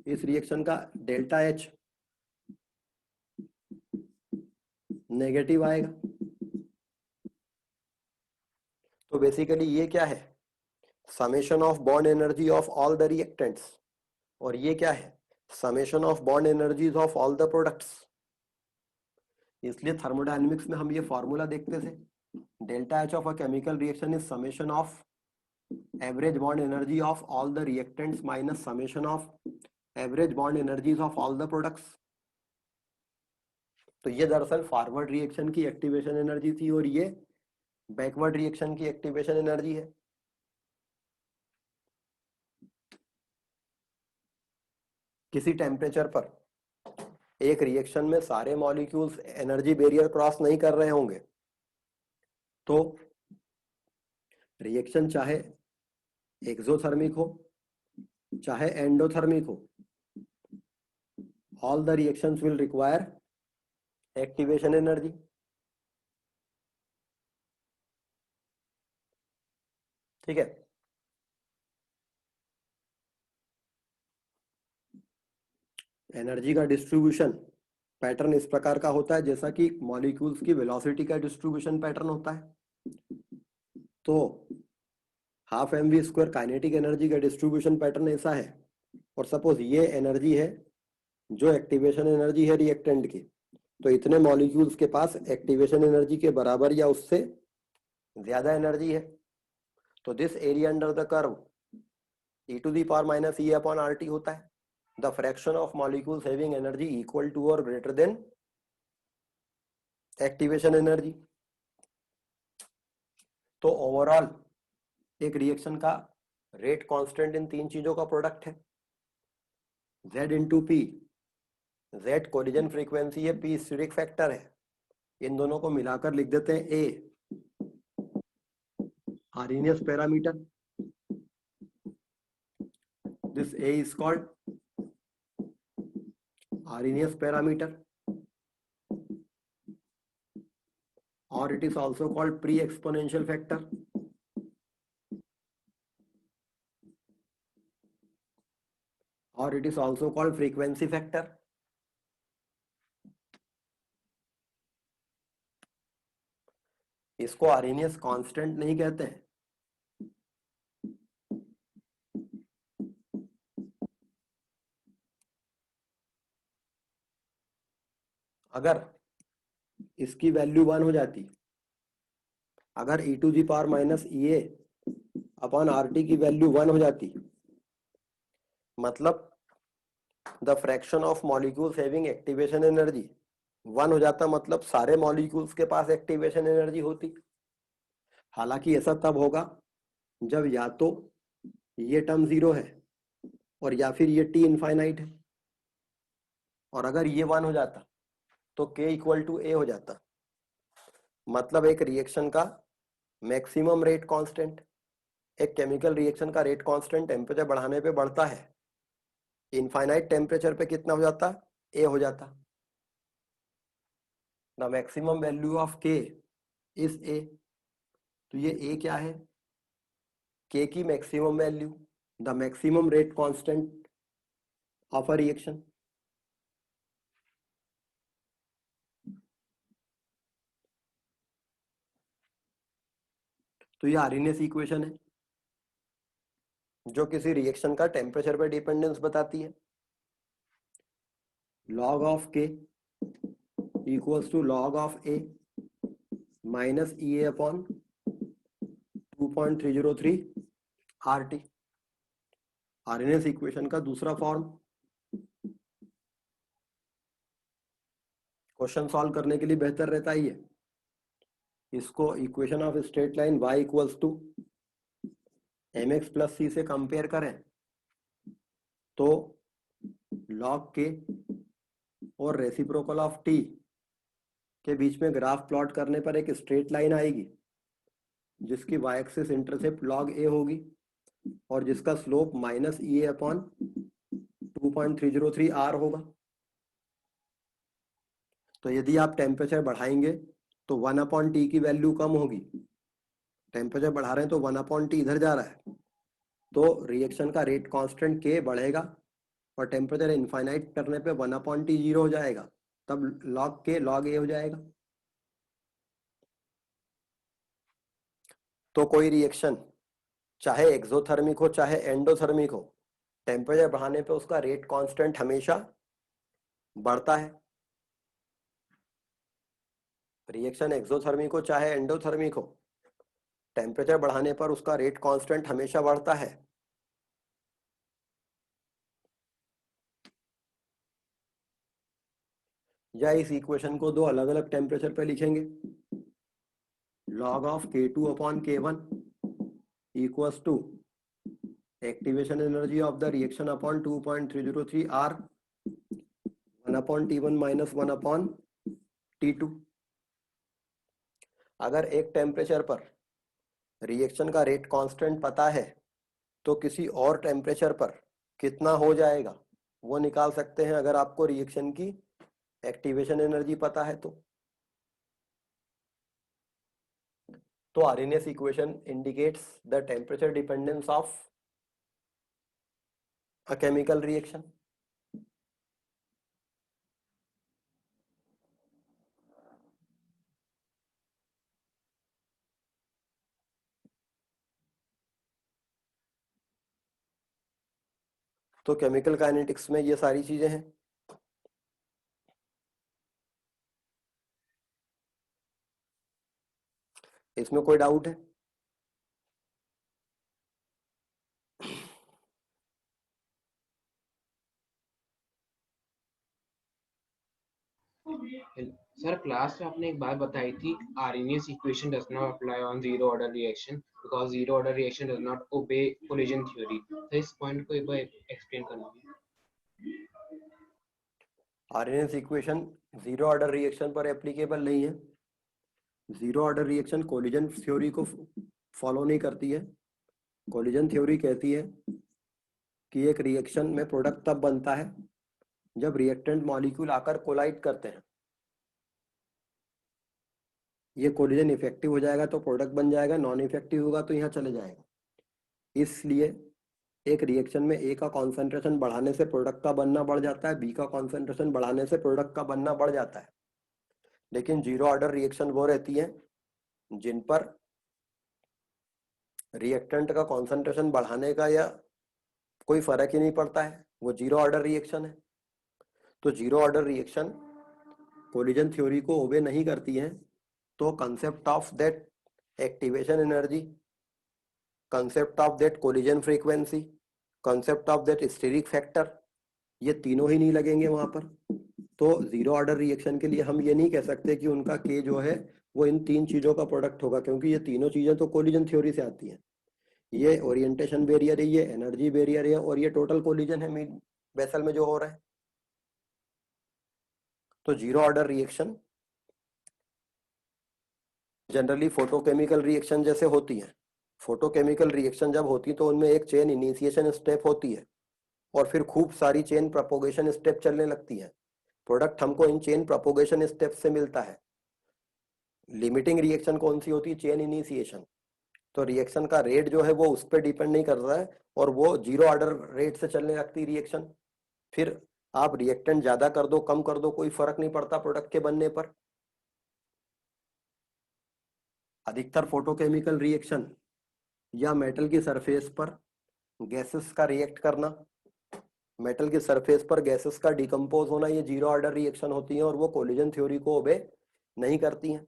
इस रिएक्शन का डेल्टा एच नेगेटिव आएगा। तो बेसिकली ये क्या है, summation of bond energy of all the reactants, और ये क्या है, summation of bond energies of all the products. इसलिए थर्मोडायनेमिक्स में हम ये फॉर्मूला देखते थे, delta H of a chemical reaction is summation of average bond energy of all the reactants minus summation of average bond energies of all the products. तो ये दरअसल फॉरवर्ड रिएक्शन की एक्टिवेशन एनर्जी थी और ये बैकवर्ड रिएक्शन की एक्टिवेशन एनर्जी है। किसी टेम्परेचर पर एक रिएक्शन में सारे मॉलिक्यूल्स एनर्जी बैरियर क्रॉस नहीं कर रहे होंगे तो रिएक्शन चाहे एक्सोथर्मिक हो चाहे एंडोथर्मिक हो, all the reactions will require activation energy. ठीक है। एनर्जी का डिस्ट्रीब्यूशन पैटर्न इस प्रकार का होता है जैसा कि मॉलिक्यूल्स की वेलोसिटी का डिस्ट्रीब्यूशन पैटर्न होता है। तो half M V square kinetic energy का डिस्ट्रीब्यूशन पैटर्न ऐसा है, और सपोज ये एनर्जी है जो एक्टिवेशन एनर्जी है रिएक्टेंट की, तो इतने मॉलिक्यूल्स के पास एक्टिवेशन एनर्जी के बराबर या उससे ज्यादा एनर्जी है। तो this area under the curve e to the power minus E upon R T होता है, the fraction of molecules having energy equal to और ग्रेटर देन एक्टिवेशन एनर्जी। तो ओवरऑल एक रिएक्शन का रेट कांस्टेंट इन तीन चीजों का प्रोडक्ट है, Z into P. Z collision frequency है, P स्टिरिक फैक्टर है। इन दोनों को मिलाकर लिख देते हैं A Arrhenius parameter. This A is called Arrhenius parameter, or it is also called pre-exponential factor, or it is also called frequency factor. इसको आर्हेनियस कांस्टेंट नहीं कहते हैं, अगर इसकी वैल्यू 1 हो जाती, अगर e to the power minus E A upon R T की वैल्यू 1 हो जाती, मतलब the fraction of molecules having activation energy 1 हो जाता मतलब सारे मॉलिक्यूल्स के पास एक्टिवेशन एनर्जी होती। हालांकि ऐसा तब होगा जब या तो ये टर्म 0 है और या फिर ये टी इनफाइनाइट है, और अगर ये 1 हो जाता तो के इक्वल टू ए हो जाता। मतलब एक रिएक्शन का मैक्सिमम रेट कांस्टेंट, एक केमिकल रिएक्शन का रेट कांस्टेंट टेम्परेचर बढ़ाने पे बढ़ता है, इनफाइनाइट टेम्परेचर पे कितना हो जाता, ए हो जाता। द मैक्सिमम वैल्यू ऑफ के इज ए। तो ये ए क्या है, के की maximum value, the maximum rate constant of a reaction. तो ये आर्हेनियस इक्वेशन है जो किसी रिएक्शन का टेम्परेचर पे डिपेंडेंस बताती है। log of k equals to log of a minus ea upon 2.303 RT। Arrhenius equation का दूसरा फॉर्म। क्वेश्चन सॉल्व करने के लिए बेहतर रहता ही है, इसको equation of straight line y equals to mx plus C से कंपेयर करें तो log k और रेसिप्रोकल ऑफ t के बीच में ग्राफ प्लॉट करने पर एक स्ट्रेट लाइन आएगी जिसकी y axis intercept log a होगी और जिसका slope minus E upon 2.303 R होगा। तो यदि आप टेम्परेचर बढ़ाएंगे तो 1 अपॉन टी की वैल्यू कम होगी। टेम्परेचर बढ़ा रहे हैं तो 1 अपॉन टी इधर जा रहा है, तो रिएक्शन का रेट कांस्टेंट के बढ़ेगा और टेम्परेचर इनफाइनाइट करने पे 1 अपॉन टी 0 हो जाएगा, तब लॉग के लॉग ए हो जाएगा। तो कोई रिएक्शन चाहे एक्सोथर्मिक हो चाहे एंडोथर्मिक हो, टेम्परेचर बढ़ाने पे उसका रेट कांस्टेंट हमेशा बढ़ता है। रिएक्शन एक्सोथर्मिक हो चाहे एंडोथर्मिक हो, टेम्परेचर बढ़ाने पर उसका रेट कांस्टेंट हमेशा बढ़ता है। या इस इक्वेशन को दो अलग अलग टेम्परेचर पे लिखेंगे, log of k2 upon k1 equals to activation energy of the reaction upon 2.303 R 1 upon T1 minus 1 upon T2। अगर एक टेम्परेचर पर रिएक्शन का रेट कांस्टेंट पता है तो किसी और टेम्परेचर पर कितना हो जाएगा वो निकाल सकते हैं, अगर आपको रिएक्शन की एक्टिवेशन एनर्जी पता है तो Arrhenius equation indicates the temperature dependence of a chemical reaction. तो केमिकल काइनेटिक्स में ये सारी चीजें हैं। इसमें कोई डाउट है? सर क्लास में आपने एक बात बताई थी, Arrhenius equation does not apply on zero order reaction because zero order reaction does not obey collision theory. तो इस पॉइंट को एक बार एक्सप्लेन करना। Arrhenius equation zero order reaction पर एप्लीकेबल नहीं है। Zero order reaction collision theory को फॉलो नहीं करती है। कोलिजन थ्योरी कहती है कि एक रिएक्शन में प्रोडक्ट तब बनता है जब रिएक्टेंट मॉलिक्यूल आकर कोलाइड करते हैं। ये कोलिजन इफेक्टिव हो जाएगा तो प्रोडक्ट बन जाएगा, नॉन इफेक्टिव होगा तो यहाँ चले जाएगा। इसलिए एक रिएक्शन में ए का कॉन्सेंट्रेशन बढ़ाने से प्रोडक्ट का बनना बढ़ जाता है, बी का कॉन्सेंट्रेशन बढ़ाने से प्रोडक्ट का बनना बढ़ जाता है। लेकिन जीरो ऑर्डर रिएक्शन वो रहती है जिन पर रिएक्टेंट का कॉन्सेंट्रेशन बढ़ाने का या कोई फर्क ही नहीं पड़ता है, वो जीरो ऑर्डर रिएक्शन है। तो zero order reaction collision theory को ओबे नहीं करती है। तो concept of that activation energy, concept of that collision frequency, concept of that steric factor, ये तीनों ही नहीं लगेंगे वहां पर। तो जीरो ऑर्डर रिएक्शन के लिए हम ये नहीं कह सकते कि उनका के जो है वो इन तीन चीजों का प्रोडक्ट होगा, क्योंकि ये तीनों चीजें तो कोलिजन थ्योरी से आती हैं। ये ओरिएंटेशन बैरियर है, ये एनर्जी बैरियर है, और ये टोटल कोलिजन है वेसल में जो हो रहा है। तो zero order reaction generally photochemical reaction जैसे होती है। फोटोकेमिकल रिएक्शन जब होती है तो उनमें एक चेन इनिशिएशन स्टेप होती है और फिर खूब सारी चेन प्रोपोगेशन स्टेप चलने लगती है। प्रोडक्ट हमको इन चेन प्रोपोगेशन स्टेप से मिलता है। लिमिटिंग रिएक्शन कौन सी होती है? Chain initiation. तो रिएक्शन का रेट जो है वो उस पर डिपेंड नहीं कर रहा है और वो जीरो ऑर्डर रेट से चलने लगती है रिएक्शन। फिर आप रिएक्टेंट ज्यादा कर दो कम कर दो कोई फर्क नहीं पड़ता प्रोडक्ट के बनने पर। अधिकतर फोटोकेमिकल रिएक्शन या मेटल की सरफेस पर गैसेस का रिएक्ट करना, मेटल की सरफेस पर गैसेस का डिकम्पोज होना, ये जीरो ऑर्डर रिएक्शन होती हैं और वो कोलिजन थ्योरी को ओबे नहीं करती हैं।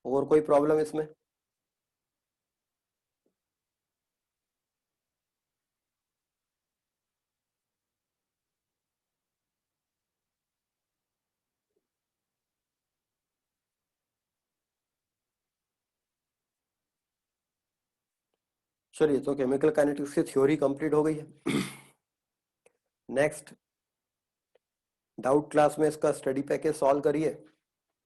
और कोई प्रॉब्लम इसमें? चलिए, तो केमिकल काइनेटिक्स की थ्योरी कंप्लीट हो गई है। नेक्स्ट, डाउट क्लास में इसका स्टडी पैकेज सॉल्व करिए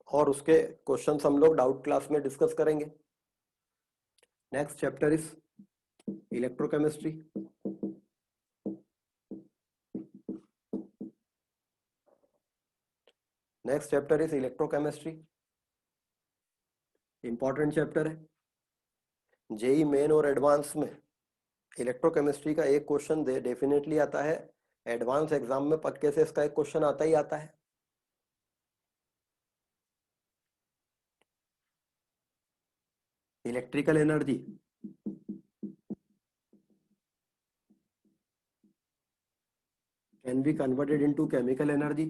और उसके क्वेश्चंस हम लोग डाउट क्लास में डिस्कस करेंगे। Next chapter is electrochemistry. Next chapter is electrochemistry. Important chapter है। जेई मेन और एडवांस में इलेक्ट्रोकेमिस्ट्री का एक क्वेश्चन डेफिनेटली आता है। एडवांस एग्जाम में पक्के से इसका एक क्वेश्चन आता ही आता है। Electrical energy can be converted into chemical energy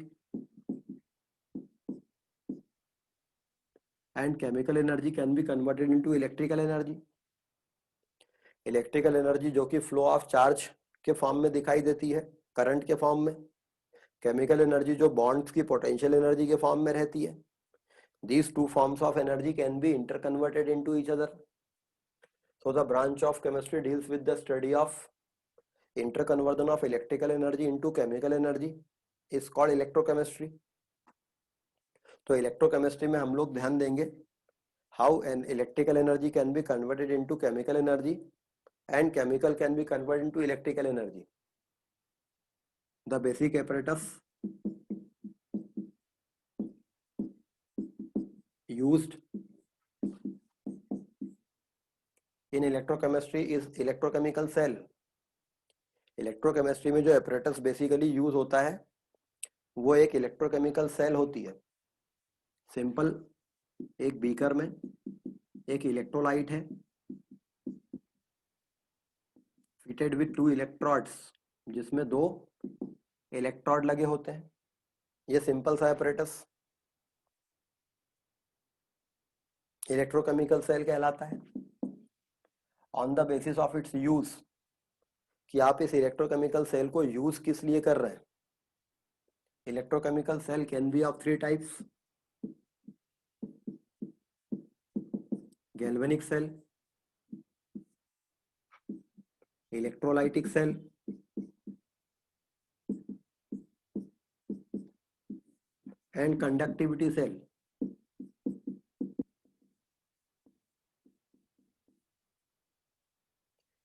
and chemical energy can be converted into electrical energy। Electrical energy जो कि फ्लो ऑफ चार्ज के फॉर्म में दिखाई देती है, करंट के फॉर्म में। केमिकल एनर्जी जो बॉन्ड्स की पोटेंशियल एनर्जी के फॉर्म में रहती है। These two forms of energy can be interconverted into each other. So the branch of chemistry deals with the study of interconversion of electrical energy into chemical energy is called electrochemistry। तो इलेक्ट्रोकेमिस्ट्री में हम लोग ध्यान देंगे how an electrical energy can be converted into chemical energy and chemical can be converted into electrical energy. The basic apparatus used in electrochemistry is electrochemical cell। Electrochemistry में जो apparatus बेसिकली यूज होता है वो एक इलेक्ट्रोकेमिकल सेल होती है। सिंपल, एक बीकर में एक इलेक्ट्रोलाइट है फिटेड विथ टू इलेक्ट्रोड्स, जिसमें दो इलेक्ट्रोड लगे होते हैं। ये सिंपल सा apparatus इलेक्ट्रोकेमिकल सेल कहलाता है। On the basis of its use, कि आप इस इलेक्ट्रोकेमिकल सेल को यूज किस लिए कर रहे हैं। Electrochemical cell can be of three types: galvanic cell, electrolytic cell and conductivity cell.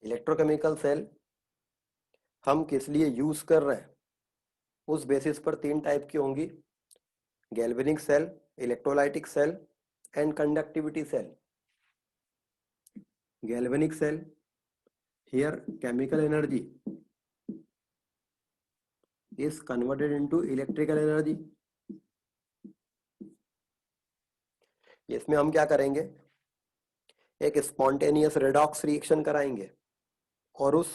Electrochemical cell हम किस लिए यूज कर रहे हैं उस बेसिस पर तीन टाइप की होंगी: galvanic cell, electrolytic cell and conductivity cell. Galvanic cell, here chemical energy is converted into electrical energy। इसमें हम क्या करेंगे, एक स्पॉन्टेनियस रेडॉक्स रिएक्शन कराएंगे और उस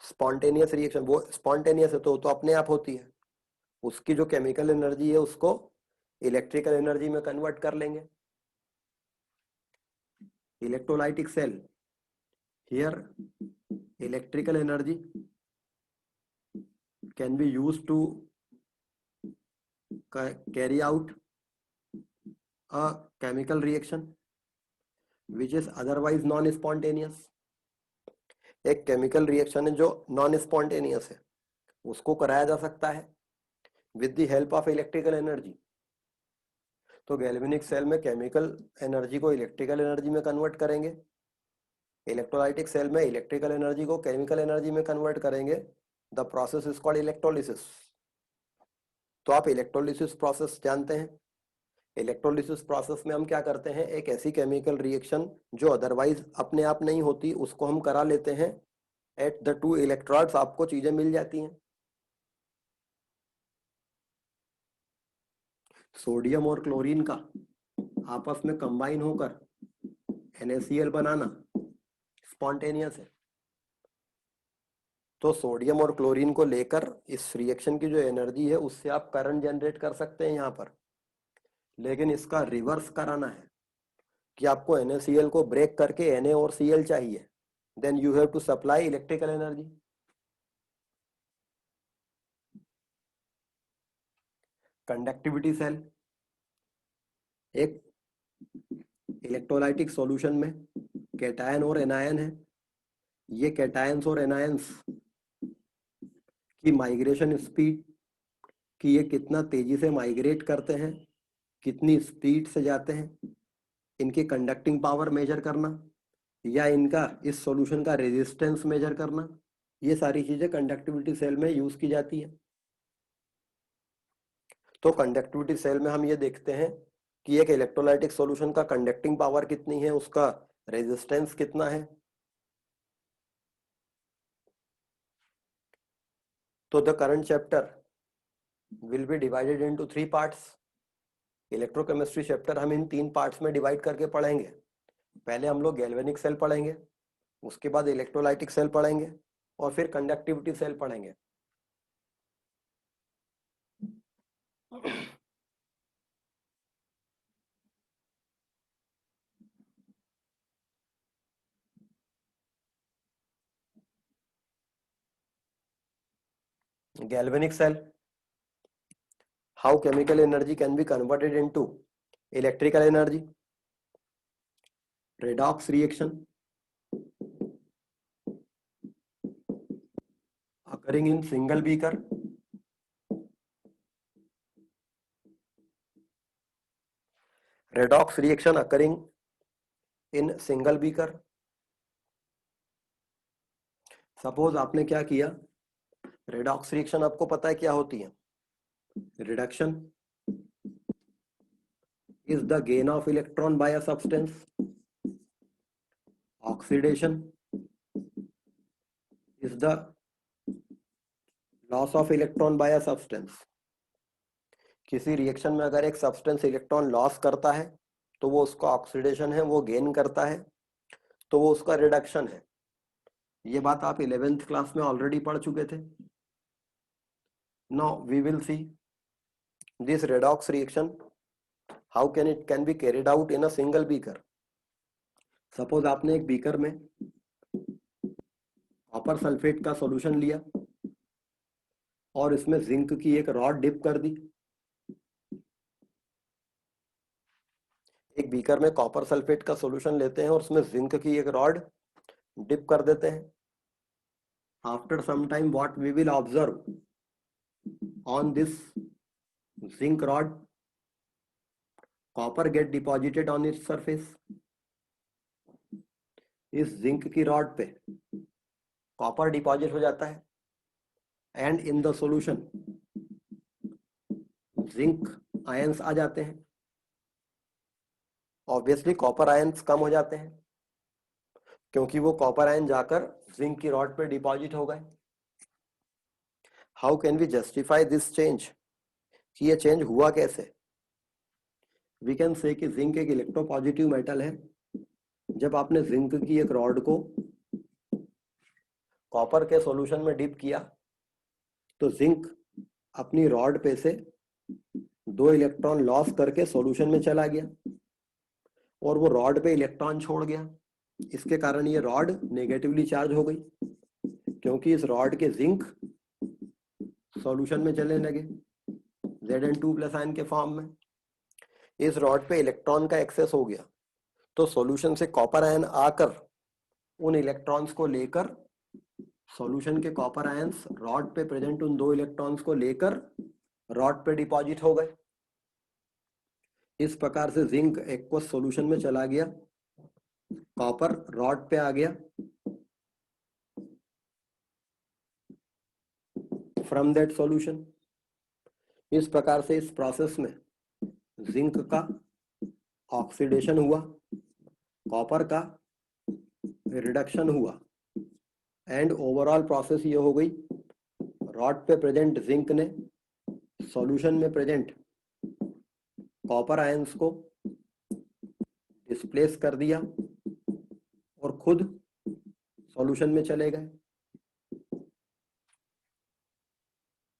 स्पॉन्टेनियस रिएक्शन, वो स्पॉन्टेनियस है तो अपने आप होती है, उसकी जो केमिकल एनर्जी है उसको इलेक्ट्रिकल एनर्जी में कन्वर्ट कर लेंगे। Electrolytic cell, here electrical energy can be used to carry out a chemical reaction which is otherwise non-spontaneous. एक केमिकल रिएक्शन है जो नॉन स्पॉन्टेनियस है, उसको कराया जा सकता है with the help of electrical energy. तो गैल्वेनिक सेल में केमिकल एनर्जी को इलेक्ट्रिकल एनर्जी में कन्वर्ट करेंगे, इलेक्ट्रोलाइटिक सेल में इलेक्ट्रिकल एनर्जी को केमिकल एनर्जी में कन्वर्ट करेंगे। The process is called electrolysis. तो आप इलेक्ट्रोलिसिस प्रोसेस जानते हैं। इलेक्ट्रोलिसिस प्रोसेस में हम क्या करते हैं, एक ऐसी केमिकल रिएक्शन जो अदरवाइज अपने आप नहीं होती उसको हम करा लेते हैं। एट द टू इलेक्ट्रोड्स आपको चीजें मिल जाती हैं। सोडियम और क्लोरीन का आपस में कंबाइन होकर NaCl बनाना स्पॉन्टेनियस है। तो सोडियम और क्लोरीन को लेकर इस रिएक्शन की जो एनर्जी है उससे आप करंट जनरेट कर सकते हैं यहाँ पर। लेकिन इसका रिवर्स कराना है कि आपको NaCl को ब्रेक करके Na और Cl चाहिए, then you have to supply electrical energy. Conductivity cell एक इलेक्ट्रोलाइटिक सॉल्यूशन में कैटायन और एनायन है। ये कैटायंस और एनायंस की माइग्रेशन स्पीड कि ये कितना तेजी से माइग्रेट करते हैं, कितनी स्पीड से जाते हैं, इनकी कंडक्टिंग पावर मेजर करना या इनका इस सॉल्यूशन का रेजिस्टेंस मेजर करना, ये सारी चीजें कंडक्टिविटी सेल में यूज की जाती है। तो कंडक्टिविटी सेल में हम ये देखते हैं कि एक इलेक्ट्रोलाइटिक सॉल्यूशन का कंडक्टिंग पावर कितनी है, उसका रेजिस्टेंस कितना है। तो the current chapter will be divided into 3 parts. Electrochemistry chapter हम इन 3 पार्ट्स में डिवाइड करके पढ़ेंगे। पहले हम लोग गैल्वेनिक सेल पढ़ेंगे, उसके बाद इलेक्ट्रोलाइटिक सेल पढ़ेंगे और फिर कंडक्टिविटी सेल पढ़ेंगे। Galvanic cell, how chemical energy can be converted into electrical energy. Redox reaction occurring in single beaker. Redox reaction occurring in single beaker. Suppose आपने क्या किया, रेडॉक्स रिएक्शन आपको पता है क्या होती है। Reduction is the gain of electron by a substance. Oxidation is the loss of electron by a substance. किसी रिएक्शन में अगर एक सब्सटेंस इलेक्ट्रॉन लॉस करता है तो वो उसका ऑक्सीडेशन है, वो गेन करता है तो वो उसका रिडक्शन है। ये बात आप 11th क्लास में ऑलरेडी पढ़ चुके थे। Now we will see this redox reaction, how can it can be carried out in a single beaker. Suppose आपने एक बीकर में कॉपर सल्फेट का सॉल्यूशन लिया और इसमें जिंक की एक रॉड डिप कर दी। एक बीकर में कॉपर सल्फेट का सॉल्यूशन लेते हैं और उसमें जिंक की एक रॉड डिप कर देते हैं। After some time what we will observe on this zinc rod, copper get deposited on its surface. इस जिंक की रॉड पे कॉपर डिपॉजिट हो जाता है and in the solution zinc ions आ जाते हैं। ऑब्वियसली कॉपर आयंस कम हो जाते हैं क्योंकि वो कॉपर आयन जाकर जिंक की रॉड पे डिपॉजिट हो गए। How can we justify this change, कि ये चेंज हुआ कैसे। वी कैन से कि जिंक एक इलेक्ट्रोपॉजिटिव मेटल है। जब आपने जिंक की एक रॉड को कॉपर के सॉल्यूशन में डिप किया तो जिंक अपनी रॉड पे से 2 इलेक्ट्रॉन लॉस करके सॉल्यूशन में चला गया और वो रॉड पे इलेक्ट्रॉन छोड़ गया। इसके कारण ये रॉड नेगेटिवली चार्ज हो गई क्योंकि इस रॉड के जिंक सॉल्यूशन में चलने लगे Zn2 प्लस आयन के फॉर्म में। इस रॉड पे इलेक्ट्रॉन का एक्सेस हो गया तो सॉल्यूशन से कॉपर आयन आकर उन इलेक्ट्रॉन्स को लेकर, सॉल्यूशन के कॉपर आयंस रॉड पे प्रेजेंट उन 2 इलेक्ट्रॉन्स को लेकर रॉड पे डिपॉजिट हो गए। इस प्रकार से जिंक एक्वस सॉल्यूशन में चला गया, कॉपर रॉड पे आ गया। फ्रॉम दैट सॉल्यूशन, इस प्रकार से इस प्रोसेस में जिंक का ऑक्सीडेशन हुआ, कॉपर का रिडक्शन हुआ एंड ओवरऑल प्रोसेस ये हो गई, रॉड पे प्रेजेंट जिंक ने सॉल्यूशन में प्रेजेंट कॉपर आयंस को डिस्प्लेस कर दिया और खुद सॉल्यूशन में चले गए।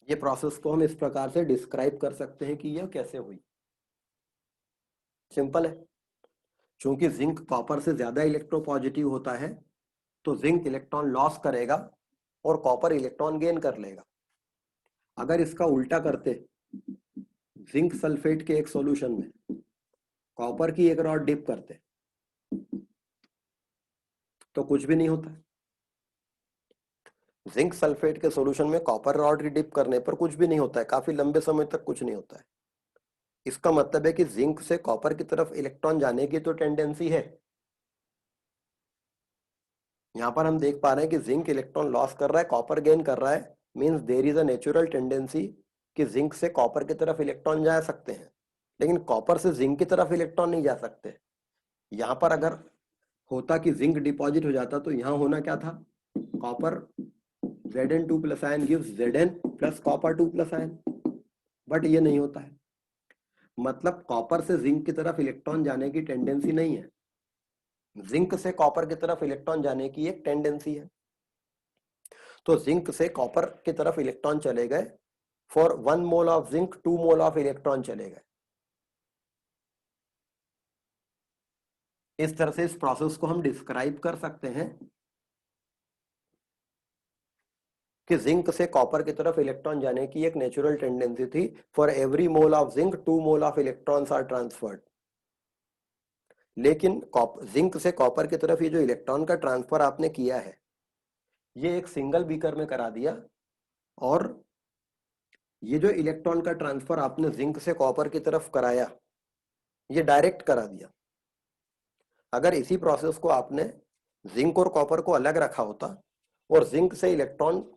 ये प्रोसेस को हम इस प्रकार से डिस्क्राइब कर सकते हैं कि यह कैसे हुई। सिंपल है, चूंकि जिंक कॉपर से ज्यादा इलेक्ट्रोपॉजिटिव होता है तो जिंक इलेक्ट्रॉन लॉस करेगा और कॉपर इलेक्ट्रॉन गेन कर लेगा। अगर इसका उल्टा करते, जिंक सल्फेट के एक सॉल्यूशन में कॉपर की एक रॉड डिप करते तो कुछ भी नहीं होता। जिंक सल्फेट के सॉल्यूशन में कॉपर रॉड डिप करने पर कुछ भी नहीं होता है, काफी लंबे समय तक कुछ नहीं होता है। इसका मतलब है कि जिंक से कॉपर की तरफ इलेक्ट्रॉन जाने की तो टेंडेंसी है। यहां पर हम देख पा रहे हैं कि जिंक इलेक्ट्रॉन लॉस कर रहा है, कॉपर गेन कर रहा है, means there is a natural tendency कि जिंक से कॉपर की तरफ इलेक्ट्रॉन जा सकते हैं, लेकिन कॉपर से जिंक की तरफ इलेक्ट्रॉन नहीं जा सकते। यहां पर अगर होता कि जिंक डिपॉजिट हो जाता तो यहां होना क्या था, copper Zn2 plus ion gives Zn plus copper 2 plus ion, but ये नहीं होता है। मतलब कॉपर से जिंक की तरफ इलेक्ट्रॉन जाने की टेंडेंसी नहीं है, जिंक से कॉपर की तरफ इलेक्ट्रॉन जाने की एक टेंडेंसी है। तो जिंक से कॉपर की तरफ इलेक्ट्रॉन चले गए, for 1 mole of zinc 2 mole of electron चले गए। इस तरह से इस प्रोसेस को हम डिस्क्राइब कर सकते हैं कि जिंक से कॉपर की तरफ इलेक्ट्रॉन जाने की एक नेचुरल टेंडेंसी थी। For every mole of zinc 2 mole of electrons are transferred. लेकिन जिंक से कॉपर की तरफ ये जो इलेक्ट्रॉन का ट्रांसफर आपने किया है, ये एक सिंगल बीकर में करा दिया, और ये जो इलेक्ट्रॉन का ट्रांसफर आपने जिंक से कॉपर की तरफ कराया, ये डायरेक्ट करा दिया। अगर इसी प्रोसेस को आपने जिंक और कॉपर को अलग रखा होता और जिंक से इलेक्ट्रॉन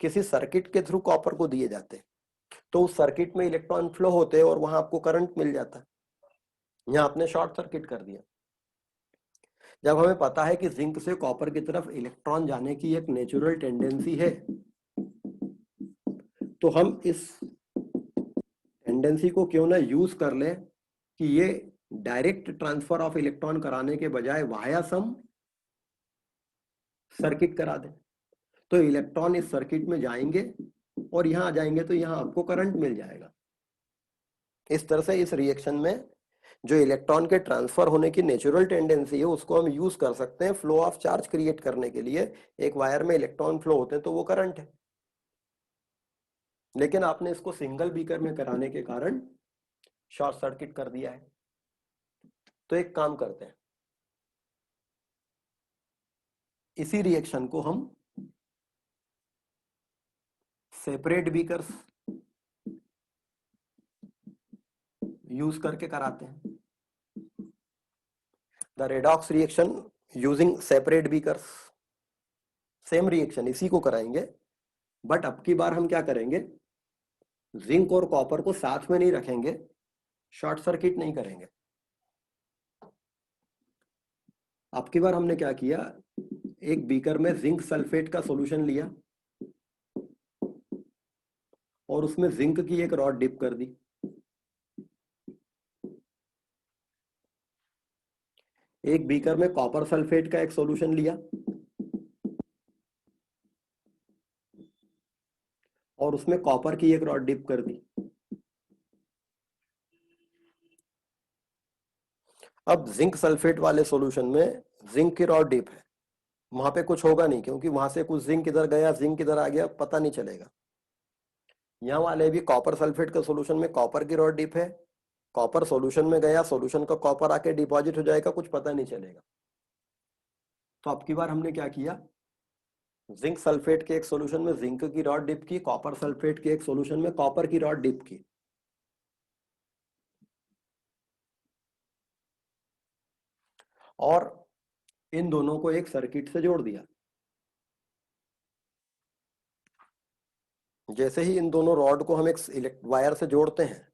किसी सर्किट के थ्रू कॉपर को दिए जाते तो उस सर्किट में इलेक्ट्रॉन फ्लो होते और वहां आपको करंट मिल जाता। यहां आपने शॉर्ट सर्किट कर दिया। जब हमें पता है कि जिंक से कॉपर की तरफ इलेक्ट्रॉन जाने की एक नेचुरल टेंडेंसी है, तो हम इस टेंडेंसी को क्यों ना यूज कर ले कि ये डायरेक्ट ट्रांसफर ऑफ इलेक्ट्रॉन कराने के बजाय वाया सम सर्किट करा दें। तो इलेक्ट्रॉन इस सर्किट में जाएंगे और यहां आ जाएंगे तो यहां आपको करंट मिल जाएगा। इस तरह से इस रिएक्शन में जो इलेक्ट्रॉन के ट्रांसफर होने की नेचुरल टेंडेंसी है उसको हम यूज कर सकते हैं फ्लो ऑफ चार्ज क्रिएट करने के लिए। एक वायर में इलेक्ट्रॉन फ्लो होते हैं तो वो करंट है, लेकिन आपने इसको सिंगल बीकर में कराने के कारण शॉर्ट सर्किट कर दिया है। तो एक काम करते हैं, इसी रिएक्शन को हम सेपरेट बीकर्स यूज करके कराते हैं। The redox reaction using separate beakers, same reaction इसी को कराएंगे, बट अब की बार हम क्या करेंगे, जिंक और कॉपर को साथ में नहीं रखेंगे, शॉर्ट सर्किट नहीं करेंगे। अब की बार हमने क्या किया, एक बीकर में जिंक सल्फेट का सॉल्यूशन लिया और उसमें जिंक की एक रॉड डिप कर दी। एक बीकर में कॉपर सल्फेट का एक सॉल्यूशन लिया और उसमें कॉपर की एक रॉड डिप कर दी। अब जिंक सल्फेट वाले सॉल्यूशन में जिंक की रॉड डिप है, वहां पे कुछ होगा नहीं क्योंकि वहां से कुछ जिंक इधर गया, जिंक इधर आ गया, पता नहीं चलेगा। यहाँ वाले भी कॉपर सल्फेट के सॉल्यूशन में कॉपर की रॉड डिप है, कॉपर सॉल्यूशन में गया, सॉल्यूशन का कॉपर आके डिपॉजिट हो जाएगा, कुछ पता नहीं चलेगा। तो अब की बार हमने क्या किया, जिंक सल्फेट के एक सॉल्यूशन में जिंक की रॉड डिप की, कॉपर सल्फेट के एक सॉल्यूशन में कॉपर की रॉड डिप की। और इन दोनों को एक सर्किट से जोड़ दिया। जैसे ही इन दोनों रॉड को हम एक वायर से जोड़ते हैं,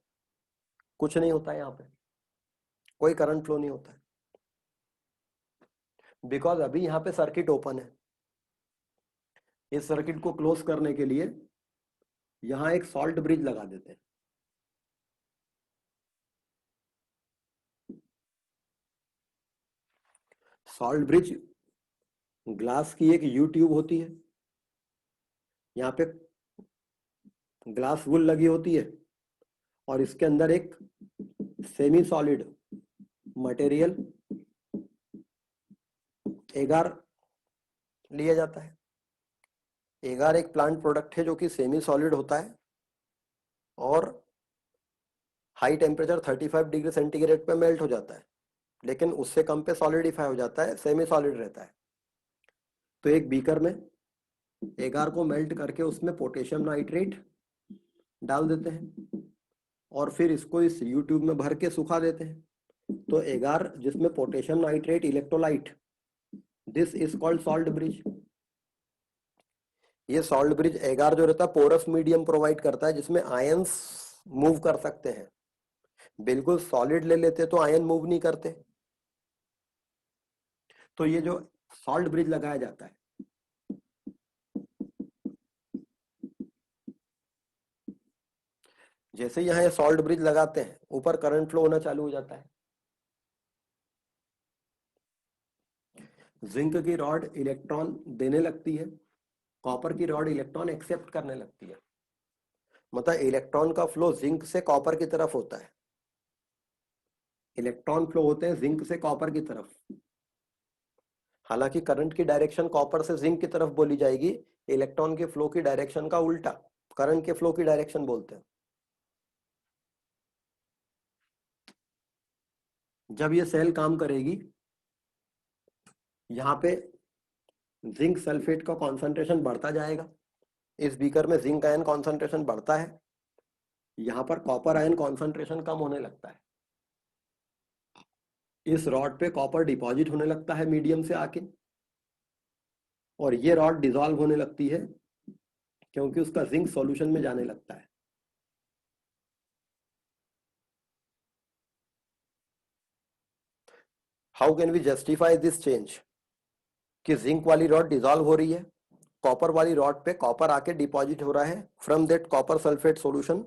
कुछ नहीं होता है, यहाँ पे कोई करंट फ्लो नहीं होता है, बिकॉज अभी यहाँ पे सर्किट ओपन है। इस सर्किट को क्लोज करने के लिए यहां एक सॉल्ट ब्रिज लगा देते हैं। सॉल्ट ब्रिज ग्लास की एक यू ट्यूब होती है, यहाँ पे ग्लास वुल लगी होती है, और इसके अंदर एक सेमी सॉलिड मटेरियल एगार लिया जाता है। एगार एक प्लांट प्रोडक्ट है जो कि सेमी सॉलिड होता है और हाई टेम्परेचर 35 डिग्री सेंटीग्रेड पे मेल्ट हो जाता है, लेकिन उससे कम पे सॉलिडिफाई हो जाता है, सेमी सॉलिड रहता है। तो एक बीकर में एगार को मेल्ट करके उसमें पोटेशियम नाइट्रेट डाल देते हैं और फिर इसको इस यू ट्यूब में भर के सुखा देते हैं। तो एगार जिसमें potassium nitrate electrolyte, this is called salt bridge. ये सॉल्ट ब्रिज एगार जो रहता है पोरस मीडियम प्रोवाइड करता है जिसमें आयंस मूव कर सकते हैं। बिल्कुल सॉलिड ले लेते तो आयन मूव नहीं करते। तो ये जो सॉल्ट ब्रिज लगाया जाता है, जैसे यहाँ ये सॉल्ट ब्रिज लगाते हैं, ऊपर करंट फ्लो होना चालू हो जाता है। जिंक की रॉड इलेक्ट्रॉन देने लगती है, कॉपर की रॉड इलेक्ट्रॉन एक्सेप्ट करने लगती है। मतलब इलेक्ट्रॉन का फ्लो जिंक से कॉपर की तरफ होता है, इलेक्ट्रॉन फ्लो होते हैं जिंक से कॉपर की तरफ। हालांकि करंट की डायरेक्शन कॉपर से जिंक की तरफ बोली जाएगी, इलेक्ट्रॉन के फ्लो की डायरेक्शन का उल्टा करंट के फ्लो की डायरेक्शन बोलते हैं। जब ये सेल काम करेगी, यहाँ पे जिंक सल्फेट का कॉन्सेंट्रेशन बढ़ता जाएगा। इस बीकर में जिंक आयन कॉन्सेंट्रेशन बढ़ता है, यहाँ पर कॉपर आयन कॉन्सेंट्रेशन कम होने लगता है। इस रॉड पे कॉपर डिपॉजिट होने लगता है मीडियम से आके, और ये रॉड डिसॉल्व होने लगती है क्योंकि उसका जिंक सॉल्यूशन में जाने लगता है। How can we justify this change कि जिंक वाली रॉड डिसॉल्व हो रही है, कॉपर वाली रॉड पे कॉपर आके डिपॉजिट हो रहा है from that copper sulphate solution,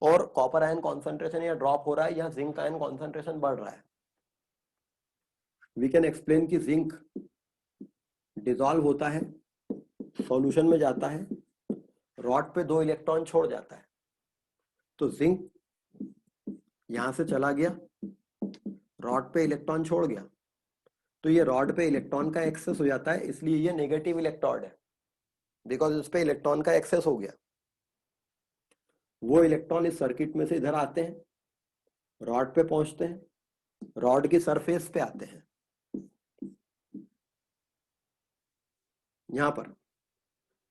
और कॉपर आयन कॉन्सेंट्रेशन या ड्रॉप हो रहा है, या जिंक आयन कॉन्सेंट्रेशन बढ़ रहा है। वी कैन एक्सप्लेन कि जिंक डिसॉल्व होता है, सॉल्यूशन में जाता है, रॉड पे 2 इलेक्ट्रॉन छोड़ जाता है। तो जिंक यहां से चला गया, रॉड पे इलेक्ट्रॉन छोड़ गया, तो ये रॉड पे इलेक्ट्रॉन का एक्सेस हो जाता है, इसलिए ये नेगेटिव इलेक्ट्रोड है, बिकॉज इस पे इलेक्ट्रॉन का एक्सेस हो गया। वो इलेक्ट्रॉन इस सर्किट में से इधर आते हैं, रॉड पे पहुंचते हैं, रॉड की सरफेस पे आते हैं, यहां पर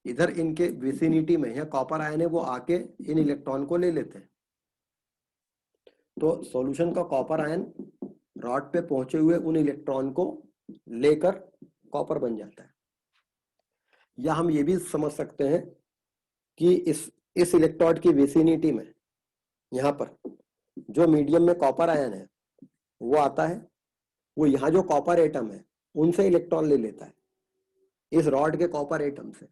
इधर इनके विसिनिटी में या कॉपर आयन है वो आके इन इलेक्ट्रॉन को ले लेते हैं। तो सॉल्यूशन का कॉपर आयन रॉड पे पहुंचे हुए उन इलेक्ट्रॉन को लेकर कॉपर बन जाता है। या हम ये भी समझ सकते हैं कि इस इलेक्ट्रोड की विसिनिटी में यहाँ पर जो मीडियम में कॉपर आयन है वो आता है, वो यहाँ जो कॉपर एटम है उनसे इलेक्ट्रॉन ले लेता है, इस रॉड के कॉपर एटम से।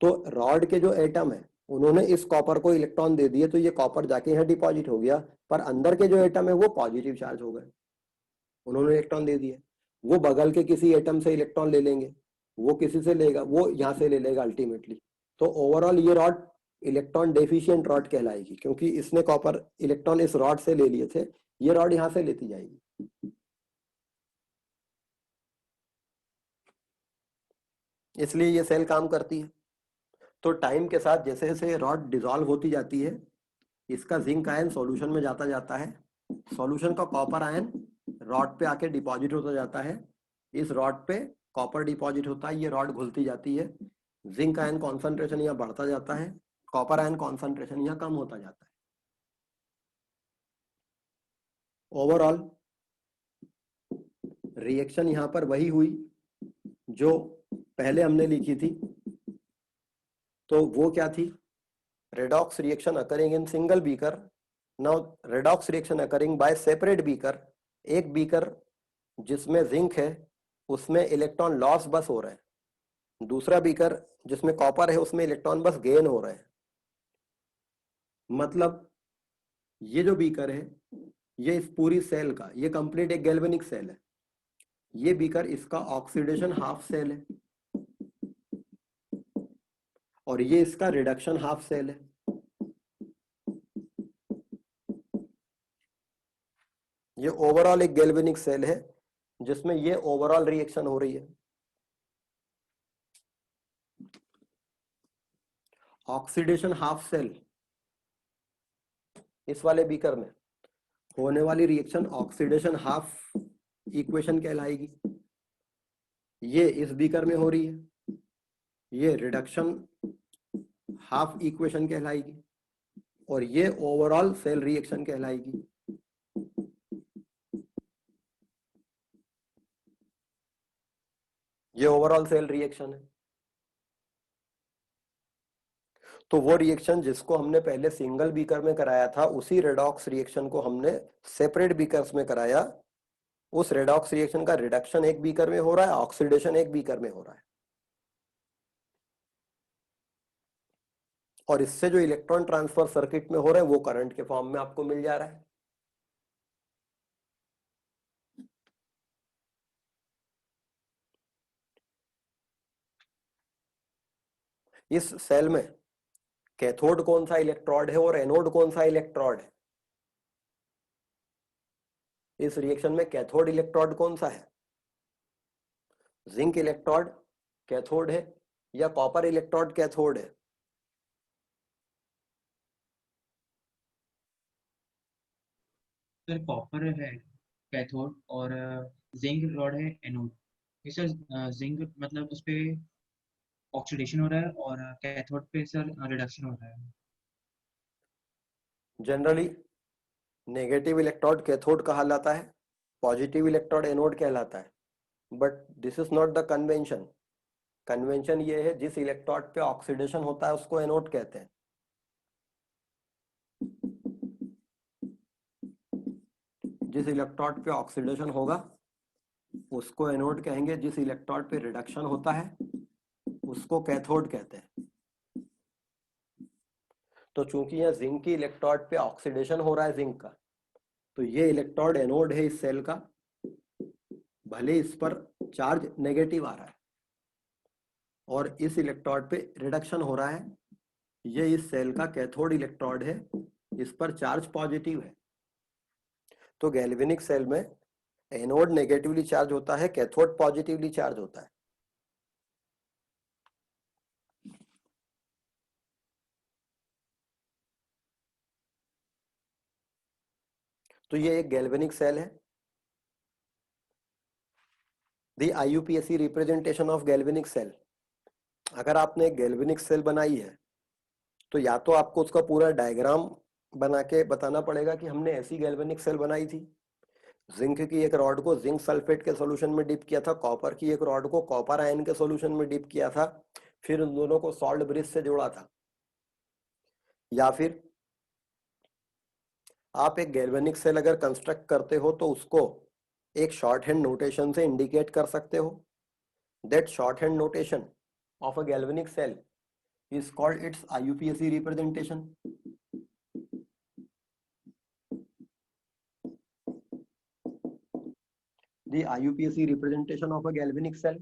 तो रॉड के जो एटम है उन्होंने इस कॉपर को इलेक्ट्रॉन दे दिए, तो ये कॉपर जाके यहाँ डिपॉजिट हो गया, पर अंदर के जो एटम है वो पॉजिटिव चार्ज हो गए, उन्होंने इलेक्ट्रॉन दे दिए। वो बगल के किसी एटम से इलेक्ट्रॉन ले लेंगे, वो किसी से लेगा, वो यहाँ से ले लेगा अल्टीमेटली। तो ओवरऑल ये रॉड इलेक्ट्रॉन डेफिशिएंट रॉड कहलाएगी, क्योंकि इसने कॉपर इलेक्ट्रॉन इस रॉड से ले लिए थे, ये रॉड यहाँ से लेती जाएगी। इसलिए ये सेल काम करती है। तो टाइम के साथ जैसे जैसे रॉड डिसॉल्व होती जाती है, इसका जिंक आयन सॉल्यूशन में जाता जाता है, सॉल्यूशन का कॉपर आयन रॉड पे आके डिपॉजिट होता जाता है, इस रॉड पे कॉपर डिपॉजिट होता है, ये रॉड घुलती जाती है, जिंक आयन कॉन्सेंट्रेशन यहाँ बढ़ता जाता है, कॉपर आयन कॉन्सेंट्रेशन यहाँ कम होता जाता है। ओवरऑल रिएक्शन यहाँ पर वही हुई जो पहले हमने लिखी थी। तो वो क्या थी? redox reaction occurring in single beaker. Now redox reaction occurring by separate beaker. एक बीकर जिसमें जिंक है उसमें इलेक्ट्रॉन लॉस बस हो रहा है, दूसरा बीकर जिसमें कॉपर है उसमें इलेक्ट्रॉन बस गेन हो रहे हैं। मतलब ये जो बीकर है ये इस पूरी सेल का, ये कंप्लीट एक गैल्वेनिक सेल है, ये बीकर इसका ऑक्सीडेशन हाफ सेल है और ये इसका रिडक्शन हाफ सेल है। ये ओवरऑल एक गैल्वेनिक सेल है जिसमें ये ओवरऑल रिएक्शन हो रही है। ऑक्सीडेशन हाफ सेल, इस वाले बीकर में होने वाली रिएक्शन ऑक्सीडेशन हाफ इक्वेशन कहलाएगी। ये इस बीकर में हो रही है, ये रिडक्शन हाफ इक्वेशन कहलाएगी और ये ओवरऑल सेल रिएक्शन कहलाएगी। ये ओवरऑल सेल रिएक्शन है। तो वो रिएक्शन जिसको हमने पहले सिंगल बीकर में कराया था, उसी रेडॉक्स रिएक्शन को हमने सेपरेट बीकर्स में कराया। उस रेडॉक्स रिएक्शन का रिडक्शन एक बीकर में हो रहा है, ऑक्सीडेशन एक बीकर में हो रहा है, और इससे जो इलेक्ट्रॉन ट्रांसफर सर्किट में हो रहा है वो करंट के फॉर्म में आपको मिल जा रहा है। इस सेल में कैथोड कौन सा इलेक्ट्रोड है और एनोड कौन सा इलेक्ट्रोड है? इस रिएक्शन में कैथोड इलेक्ट्रोड कौन सा है? जिंक इलेक्ट्रोड कैथोड है या कॉपर इलेक्ट्रोड कैथोड है? सर कॉपर है कैथोड और जिंक रॉड है एनोड। सर जिंक मतलब उस पे ऑक्सीडेशन हो रहा है और कैथोड पे सर रिडक्शन हो रहा है। जनरली नेगेटिव इलेक्ट्रोड कैथोड कहलाता है, पॉजिटिव इलेक्ट्रोड एनोड कहलाता है, but this is not the convention. Convention ये है जिस इलेक्ट्रोड पे ऑक्सीडेशन होता है उसको एनोड कहते हैं। जिस इलेक्ट्रोड पे ऑक्सीडेशन होगा उसको एनोड कहेंगे, जिस इलेक्ट्रोड पे रिडक्शन होता है उसको कैथोड कहते हैं। तो चूंकि यह जिंक की इलेक्ट्रोड पे ऑक्सीडेशन हो रहा है जिंक का, तो ये इलेक्ट्रोड एनोड है इस सेल का, भले इस पर चार्ज नेगेटिव आ रहा है, और इस इलेक्ट्रोड पे रिडक्शन हो रहा है, ये इस सेल का कैथोड इलेक्ट्रोड है, इस पर चार्ज पॉजिटिव है। तो गैल्वेनिक सेल में एनोड नेगेटिवली चार्ज होता है, कैथोड पॉजिटिवली चार्ज होता है। तो ये एक गैल्वेनिक सेल है। The IUPAC representation of galvanic cell. अगर आपने एक गैल्वेनिक सेल बनाई है तो या तो आपको उसका पूरा डायग्राम बना के बताना पड़ेगा कि हमने ऐसी गैल्वेनिक सेल बनाई थी, जिंक की एक रॉड को जिंक सल्फेट के सॉल्यूशन में डिप किया था, कॉपर की एक रॉड को कॉपर आयन के सॉल्यूशन में डिप किया था, फिर उन दोनों को सॉल्ट ब्रिज से जोड़ा था। या फिर आप एक गैल्वेनिक सेल अगर कंस्ट्रक्ट करते हो तो उसको एक शॉर्ट हैंड नोटेशन से इंडिकेट कर सकते हो। That shorthand notation of a galvanic cell is called its IUPAC representation. The IUPAC representation of a galvanic cell.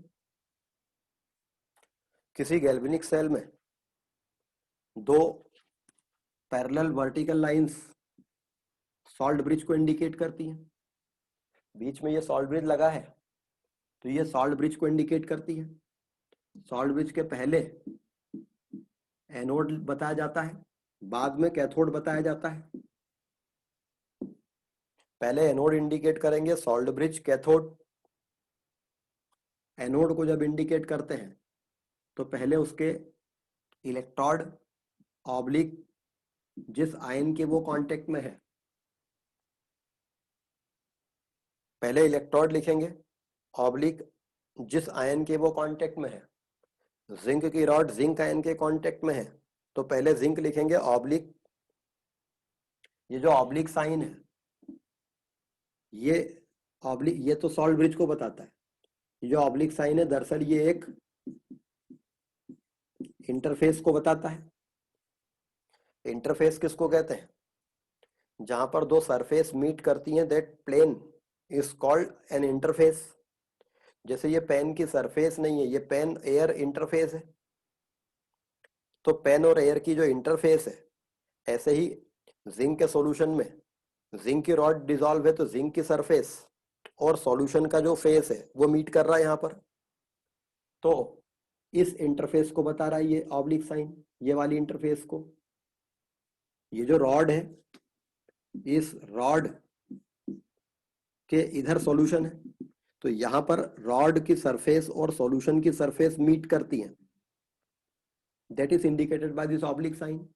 किसी गैल्वेनिक सेल में दो parallel vertical lines salt bridge को इंडिकेट करती हैं। बीच में ये सॉल्ट ब्रिज लगा है तो ये सॉल्ट ब्रिज को इंडिकेट करती है। सॉल्ट ब्रिज के पहले एनोड बताया जाता है, बाद में कैथोड बताया जाता है। पहले एनोड इंडिकेट करेंगे, सॉल्ट ब्रिज कैथोड। एनोड को जब इंडिकेट करते हैं तो पहले उसके इलेक्ट्रोड ऑब्लिक जिस आयन के वो कांटेक्ट में है, पहले इलेक्ट्रोड लिखेंगे, ऑब्लिक जिस आयन के वो कांटेक्ट में है। जिंक की रॉड जिंक आयन के कांटेक्ट में है तो पहले जिंक लिखेंगे, ऑब्लिक ये जो ऑब्लिक साइन है, ये ऑब्लिक, ये तो सॉल्ट ब्रिज को बताता है। ये जो ऑब्लिक साइन है दरअसल ये एक इंटरफेस को बताता है। इंटरफेस किसको कहते हैं? जहां पर दो सरफेस मीट करती हैं, that plane is called an interface. जैसे ये पेन की सरफेस नहीं है, ये पेन एयर इंटरफेस है, तो पेन और एयर की जो इंटरफेस है, ऐसे ही जिंक के सॉल्यूशन में जिंक की रॉड डिसॉल्व है तो जिंक की सरफेस और सॉल्यूशन का जो फेस है वो मीट कर रहा है यहाँ पर, तो इस इंटरफेस को बता रहा है ये ऑब्लिक साइन, ये वाली इंटरफेस को। ये जो रॉड है, इस रॉड के इधर सॉल्यूशन है, तो यहां पर रॉड की सरफेस और सॉल्यूशन की सरफेस मीट करती हैं, that is indicated by this oblique sign.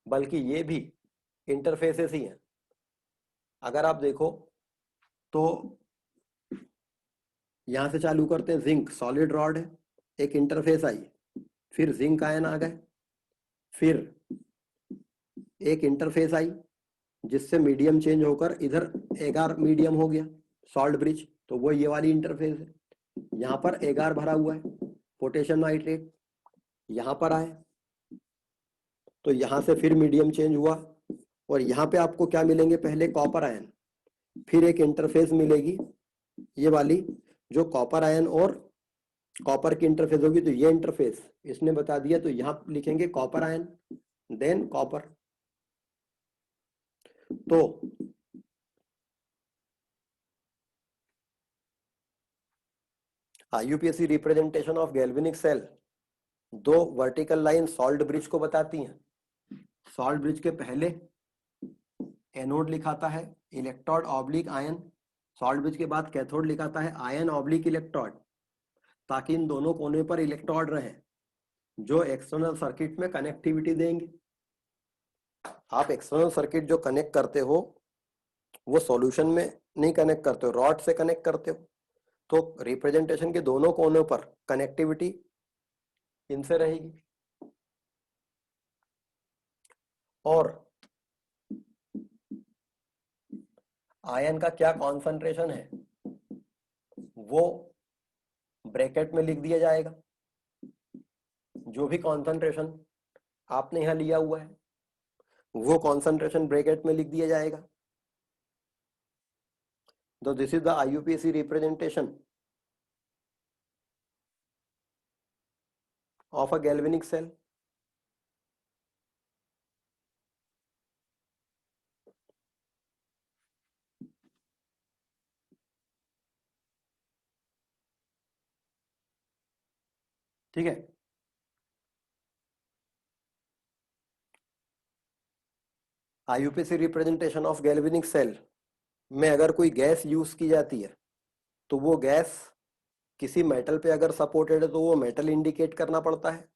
बल्कि ये भी इंटरफेसेस ही हैं। अगर आप देखो तो यहां से चालू करते हैं, जिंक सॉलिड रॉड है, एक इंटरफेस आई, फिर जिंक आयन आ गए, फिर एक इंटरफेस आई जिससे मीडियम चेंज होकर इधर एगार मीडियम हो गया, सॉल्ट ब्रिज, तो वो ये वाली इंटरफेस है। यहाँ पर एगार भरा हुआ है, पोटेशियम नाइट्रेट, यहाँ पर आए तो यहाँ से फिर मीडियम चेंज हुआ, और यहाँ पे आपको क्या मिलेंगे, पहले कॉपर आयन, फिर एक इंटरफेस मिलेगी ये वाली, जो कॉपर आयन और कॉपर की इंटरफेस होगी, तो ये इंटरफेस इसने बता दिया, तो यहाँ लिखेंगे कॉपर आयन देन कॉपर। तो IUPAC representation of galvanic cell दो वर्टिकल लाइन सॉल्ट ब्रिज को बताती हैं। सॉल्ट ब्रिज के पहले एनोड लिखाता है, electrode oblique ion, salt bridge के बाद कैथोड लिखाता है, आयन ऑब्लिक इलेक्ट्रोड, ताकि इन दोनों कोने पर इलेक्ट्रोड रहे जो एक्सटर्नल सर्किट में कनेक्टिविटी देंगे। आप एक्सटर्नल सर्किट जो कनेक्ट करते हो वो सॉल्यूशन में नहीं कनेक्ट करते हो, रॉड से कनेक्ट करते हो, तो रिप्रेजेंटेशन के दोनों कोनों पर कनेक्टिविटी इनसे रहेगी। और आयन का क्या कॉन्सेंट्रेशन है वो ब्रैकेट में लिख दिया जाएगा। जो भी कॉन्सेंट्रेशन आपने यहां लिया हुआ है वो कॉन्सेंट्रेशन ब्रैकेट में लिख दिया जाएगा। तो this is the IUPAC representation of a galvanic cell. ठीक है, IUPAC representation of galvanic cell में अगर कोई गैस यूज की जाती है तो वो गैस किसी मेटल पे अगर सपोर्टेड है तो वो मेटल इंडिकेट करना पड़ता है।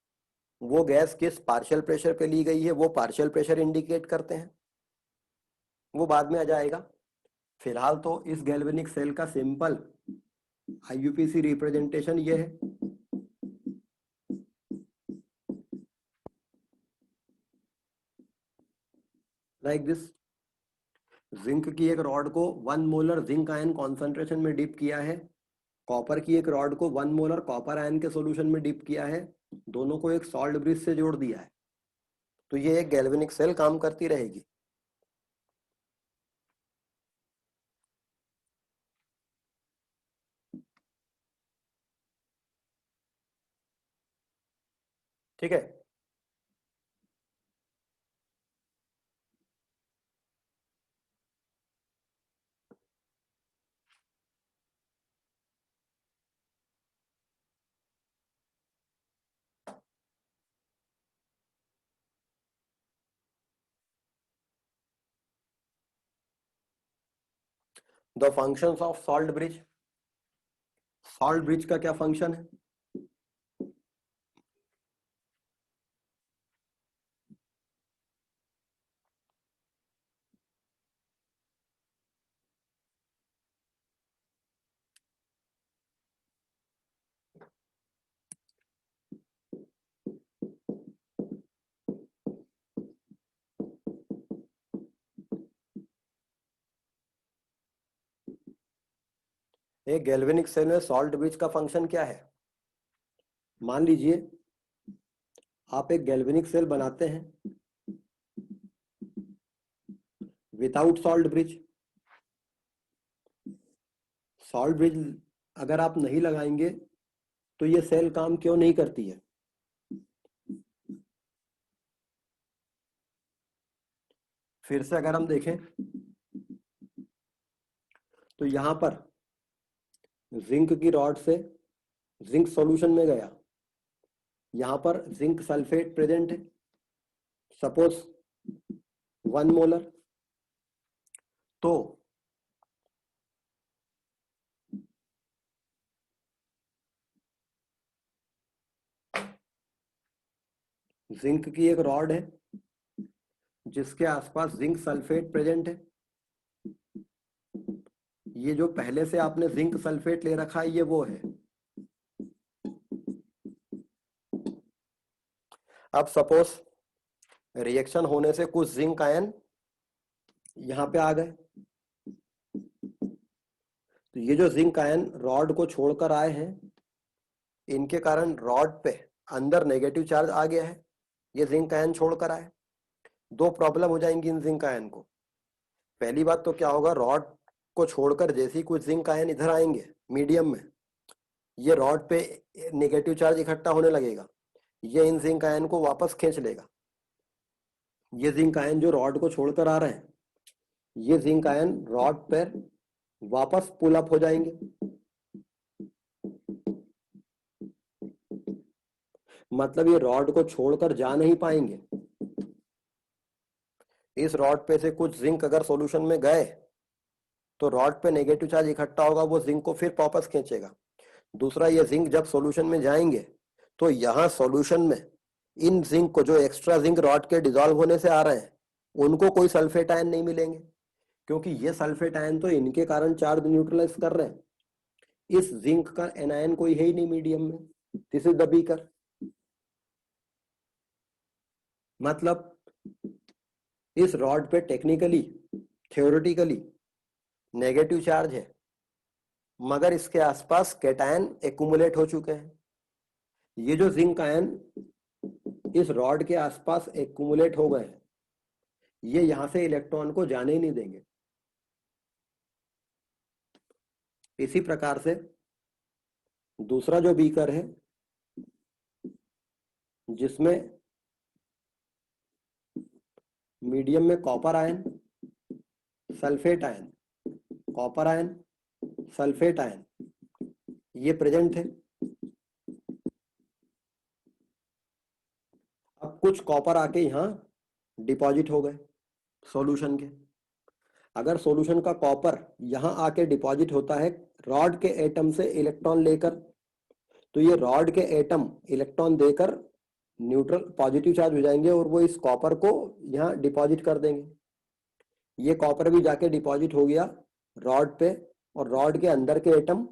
वो गैस किस पार्शियल प्रेशर पे ली गई है वो पार्शियल प्रेशर इंडिकेट करते हैं, वो बाद में आ जाएगा। फिलहाल तो इस गैल्वेनिक सेल का सिंपल आईयूपीएसी रिप्रेजेंटेशन ये है। लाइक दिस, जिंक की एक रॉड को 1 मोलर जिंक आयन कॉन्सेंट्रेशन में डिप किया है, कॉपर की एक रॉड को 1 मोलर कॉपर आयन के सॉल्यूशन में डिप किया है, दोनों को एक सॉल्ट ब्रिज से जोड़ दिया है, तो ये एक गैल्वेनिक सेल काम करती रहेगी। ठीक है, the functions of salt bridge. Salt bridge का क्या फंक्शन है? एक गैल्वेनिक सेल में सॉल्ट ब्रिज का फंक्शन क्या है? मान लीजिए आप एक गैल्वेनिक सेल बनाते हैं without salt bridge. Salt bridge अगर आप नहीं लगाएंगे तो ये सेल काम क्यों नहीं करती है? फिर से अगर हम देखें तो यहां पर जिंक की रॉड से जिंक सॉल्यूशन में गया, यहां पर जिंक सल्फेट प्रेजेंट है, सपोज 1 मोलर। तो जिंक की एक रॉड है जिसके आसपास जिंक सल्फेट प्रेजेंट है। ये जो पहले से आपने जिंक सल्फेट ले रखा है ये वो है। अब सपोज रिएक्शन होने से कुछ जिंक आयन यहां पे आ गए, तो ये जो जिंक आयन रॉड को छोड़कर आए हैं इनके कारण रॉड पे अंदर नेगेटिव चार्ज आ गया है, ये जिंक आयन छोड़कर आए। दो प्रॉब्लम हो जाएंगी इन जिंक आयन को। पहली बात तो क्या होगा, रॉड को छोड़कर जैसे ही कुछ जिंक आयन इधर आएंगे मीडियम में, ये रॉड पे नेगेटिव चार्ज इकट्ठा होने लगेगा, ये इन जिंक आयन को वापस खींच लेगा। ये जिंक आयन जो रॉड को छोड़कर आ रहे हैं ये जिंक आयन रॉड पर वापस पुल अप हो जाएंगे। मतलब ये रॉड को छोड़कर जा नहीं पाएंगे। इस रॉड पे से कुछ जिंक अगर सॉल्यूशन में गए तो रॉड पे नेगेटिव चार्ज इकट्ठा होगा, वो जिंक को फिर वापस खींचेगा। दूसरा, ये जिंक जब सॉल्यूशन में जाएंगे तो यहाँ सॉल्यूशन में इन जिंक को, जो एक्स्ट्रा जिंक रॉड के डिसॉल्व होने से आ रहे हैं, उनको कोई सल्फेट आयन नहीं मिलेंगे, क्योंकि ये सल्फेट आयन तो इनके कारण चार्ज न्यूट्रलाइज कर रहे हैं। इस जिंक का एनायन कोई है ही नहीं मीडियम में। This is the beaker. मतलब इस रॉड पे टेक्निकली, थ्योरेटिकली नेगेटिव चार्ज है, मगर इसके आसपास कैटायन एक्यूमुलेट हो चुके हैं। ये जो जिंक आयन इस रॉड के आसपास एक्यूमुलेट हो गए हैं, ये यहां से इलेक्ट्रॉन को जाने ही नहीं देंगे। इसी प्रकार से दूसरा जो बीकर है जिसमें मीडियम में copper ion, sulphate ion, copper ion, sulphate ion ये प्रेजेंट है। अब कुछ कॉपर आके यहां डिपॉजिट हो गए सॉल्यूशन के। अगर सॉल्यूशन का कॉपर यहां आके डिपॉजिट होता है रॉड के एटम से इलेक्ट्रॉन लेकर, तो ये रॉड के एटम इलेक्ट्रॉन देकर न्यूट्रल पॉजिटिव चार्ज हो जाएंगे और वो इस कॉपर को यहाँ डिपॉजिट कर देंगे। ये कॉपर भी जाके डिपॉजिट हो गया रॉड पे, और रॉड के अंदर के एटम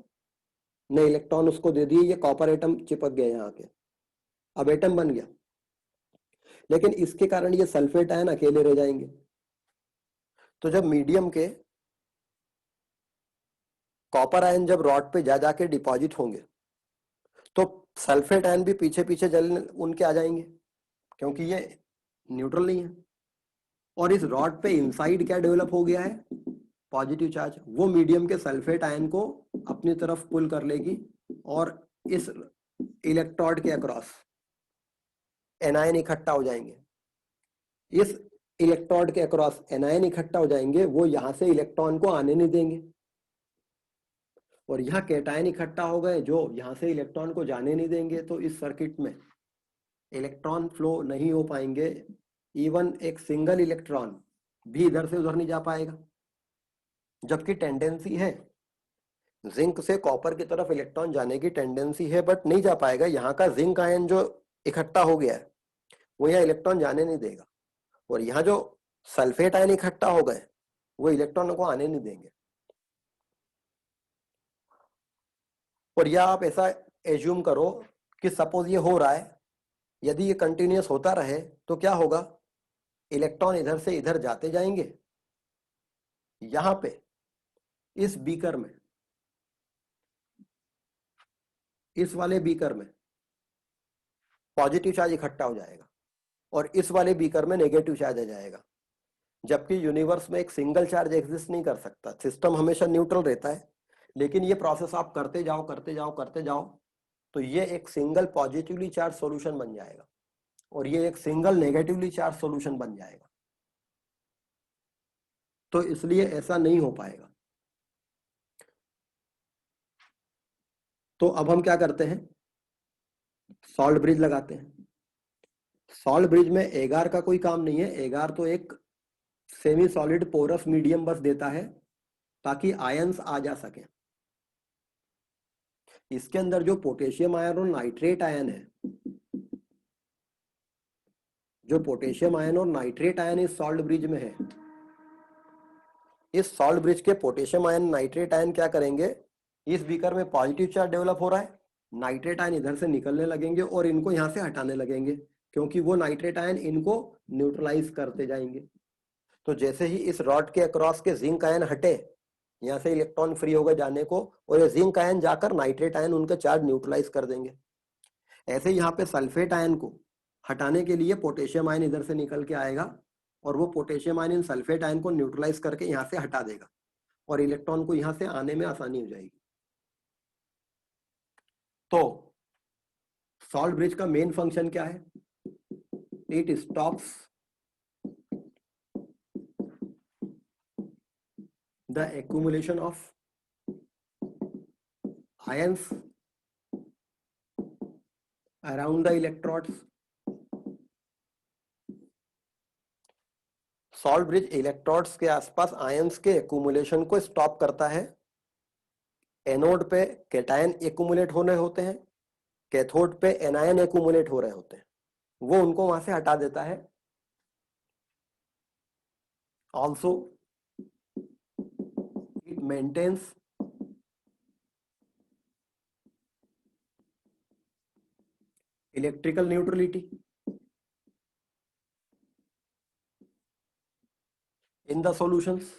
ने इलेक्ट्रॉन उसको दे दिए, ये कॉपर एटम चिपक गए यहाँ के, अब एटम बन गया। लेकिन इसके कारण ये सल्फेट आयन अकेले रह जाएंगे। तो जब मीडियम के कॉपर आयन जब रॉड पे जा जाके डिपॉजिट होंगे तो सल्फेट आयन भी पीछे पीछे जलने उनके आ जाएंगे, क्योंकि ये न्यूट्रल नहीं है। और इस रॉड पे इनसाइड क्या डेवलप हो गया है, पॉजिटिव चार्ज। वो मीडियम के सल्फेट आयन को अपनी तरफ पुल कर लेगी और इस इलेक्ट्रोड के अक्रॉस एनायन इकट्ठा हो जाएंगे। इस इलेक्ट्रोड के अक्रॉस एनायन इकट्ठा हो जाएंगे, वो यहां से इलेक्ट्रॉन को आने नहीं देंगे, और यहाँ कैटायन इकट्ठा हो गए जो यहां से इलेक्ट्रॉन को जाने नहीं देंगे। तो इस सर्किट में इलेक्ट्रॉन फ्लो नहीं हो पाएंगे। इवन एक सिंगल इलेक्ट्रॉन भी इधर से उधर नहीं जा पाएगा। जबकि टेंडेंसी है जिंक से कॉपर की तरफ इलेक्ट्रॉन जाने की टेंडेंसी है, बट नहीं जा पाएगा। यहाँ का जिंक आयन जो इकट्ठा हो गया है वो यहाँ इलेक्ट्रॉन जाने नहीं देगा, और यहाँ जो सल्फेट आयन इकट्ठा हो गए वो इलेक्ट्रॉन को आने नहीं देंगे। और या आप ऐसा एज्यूम करो कि सपोज ये हो रहा है, यदि ये कंटिन्यूअस होता रहे तो क्या होगा, इलेक्ट्रॉन इधर से इधर जाते जाएंगे। यहां पे इस बीकर में, इस वाले बीकर में पॉजिटिव चार्ज इकट्ठा हो जाएगा और इस वाले बीकर में नेगेटिव चार्ज आ जाएगा। जबकि यूनिवर्स में एक सिंगल चार्ज एग्जिस्ट नहीं कर सकता, सिस्टम हमेशा न्यूट्रल रहता है। लेकिन ये प्रोसेस आप करते जाओ करते जाओ करते जाओ तो ये एक सिंगल पॉजिटिवली चार्ज सॉल्यूशन बन जाएगा और ये एक सिंगल नेगेटिवली चार्ज सॉल्यूशन बन जाएगा। तो इसलिए ऐसा नहीं हो पाएगा। तो अब हम क्या करते हैं, सॉल्ट ब्रिज लगाते हैं। सॉल्ट ब्रिज में एगार का कोई काम नहीं है। एगार तो एक सेमी सॉलिड पोरस मीडियम बस देता है ताकि आयंस आ जा सके। इसके अंदर जो पोटेशियम आयन और नाइट्रेट आयन है, जो पोटेशियम आयन और नाइट्रेट आयन इस सॉल्ट ब्रिज में है, इस सॉल्ट ब्रिज के पोटेशियम आयन नाइट्रेट आयन क्या करेंगे, इस बीकर में पॉजिटिव चार्ज डेवलप हो रहा है, नाइट्रेट आयन इधर से निकलने लगेंगे और इनको यहां से हटाने लगेंगे, क्योंकि वो नाइट्रेट आयन इनको न्यूट्रलाइज करते जाएंगे। तो जैसे ही इस रॉड के अक्रॉस के जिंक आयन हटे, यहाँ से इलेक्ट्रॉन फ्री हो गए जाने को, और ये जिंक आयन जाकर नाइट्रेट आयन उनके चार्ज न्यूट्रलाइज कर देंगे। ऐसे यहाँ पे सल्फेट आयन को हटाने के लिए पोटेशियम आयन इधर से निकल के आएगा और वो पोटेशियम आयन इन सल्फेट आयन को न्यूट्रलाइज करके यहाँ से हटा देगा और इलेक्ट्रॉन को यहाँ से आने में आसानी हो जाएगी। तो सॉल्ट ब्रिज का मेन फंक्शन क्या है, it stops the accumulation of ions around the electrodes. Salt bridge electrodes के आसपास आयंस के एक्यूमुलेशन को स्टॉप करता है। एनोड पे कैटायन एक्यूमुलेट होने होते हैं, कैथोड पे एनायन एक्यूमुलेट हो रहे होते हैं, वो उनको वहां से हटा देता है। Also it maintains electrical neutrality in the solutions.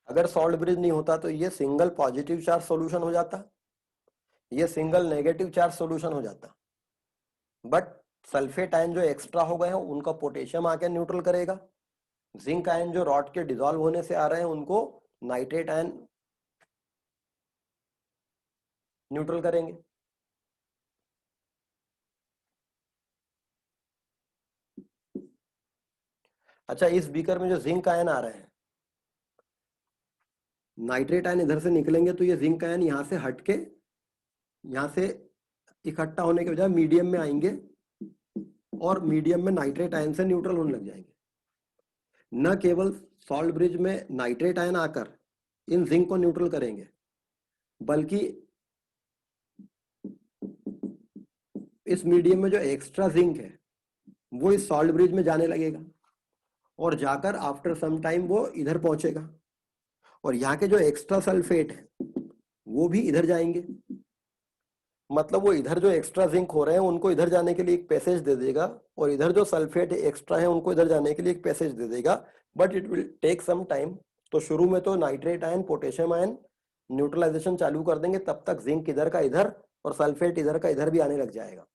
अगर सॉल्ट ब्रिज नहीं होता तो ये सिंगल पॉजिटिव चार्ज सॉल्यूशन हो जाता, ये सिंगल नेगेटिव चार्ज सॉल्यूशन हो जाता। बट सल्फेट आयन जो एक्स्ट्रा हो गए हैं उनका पोटेशियम आके न्यूट्रल करेगा, जिंक आयन जो रॉड के डिसॉल्व होने से आ रहे हैं उनको नाइट्रेट आयन न्यूट्रल करेंगे। अच्छा, इस बीकर में जो जिंक आयन आ रहे हैं, नाइट्रेट आयन इधर से निकलेंगे तो ये जिंक आयन यहां से हटके यहां से इकट्ठा होने के बजाय मीडियम में आएंगे और मीडियम में नाइट्रेट आयन से न्यूट्रल होने लग जाएंगे। न केवल सॉल्ट ब्रिज में नाइट्रेट आयन आकर इन जिंक को न्यूट्रल करेंगे, बल्कि इस मीडियम में जो एक्स्ट्रा जिंक है वो इस सॉल्ट ब्रिज में जाने लगेगा और जाकर आफ्टर सम टाइम वो इधर पहुंचेगा और यहाँ के जो एक्स्ट्रा सल्फेट है वो भी इधर जाएंगे। मतलब वो इधर जो एक्स्ट्रा जिंक हो रहे हैं उनको इधर जाने के लिए एक पैसेज दे देगा और इधर जो सल्फेट एक्स्ट्रा है उनको इधर जाने के लिए एक पैसेज दे देगा, but it will take some time. तो शुरू में तो nitrate ion potassium ion neutralisation चालू कर देंगे, तब तक जिंक इधर का इधर और सल्फेट इधर का इधर भी आने लग जाएगा।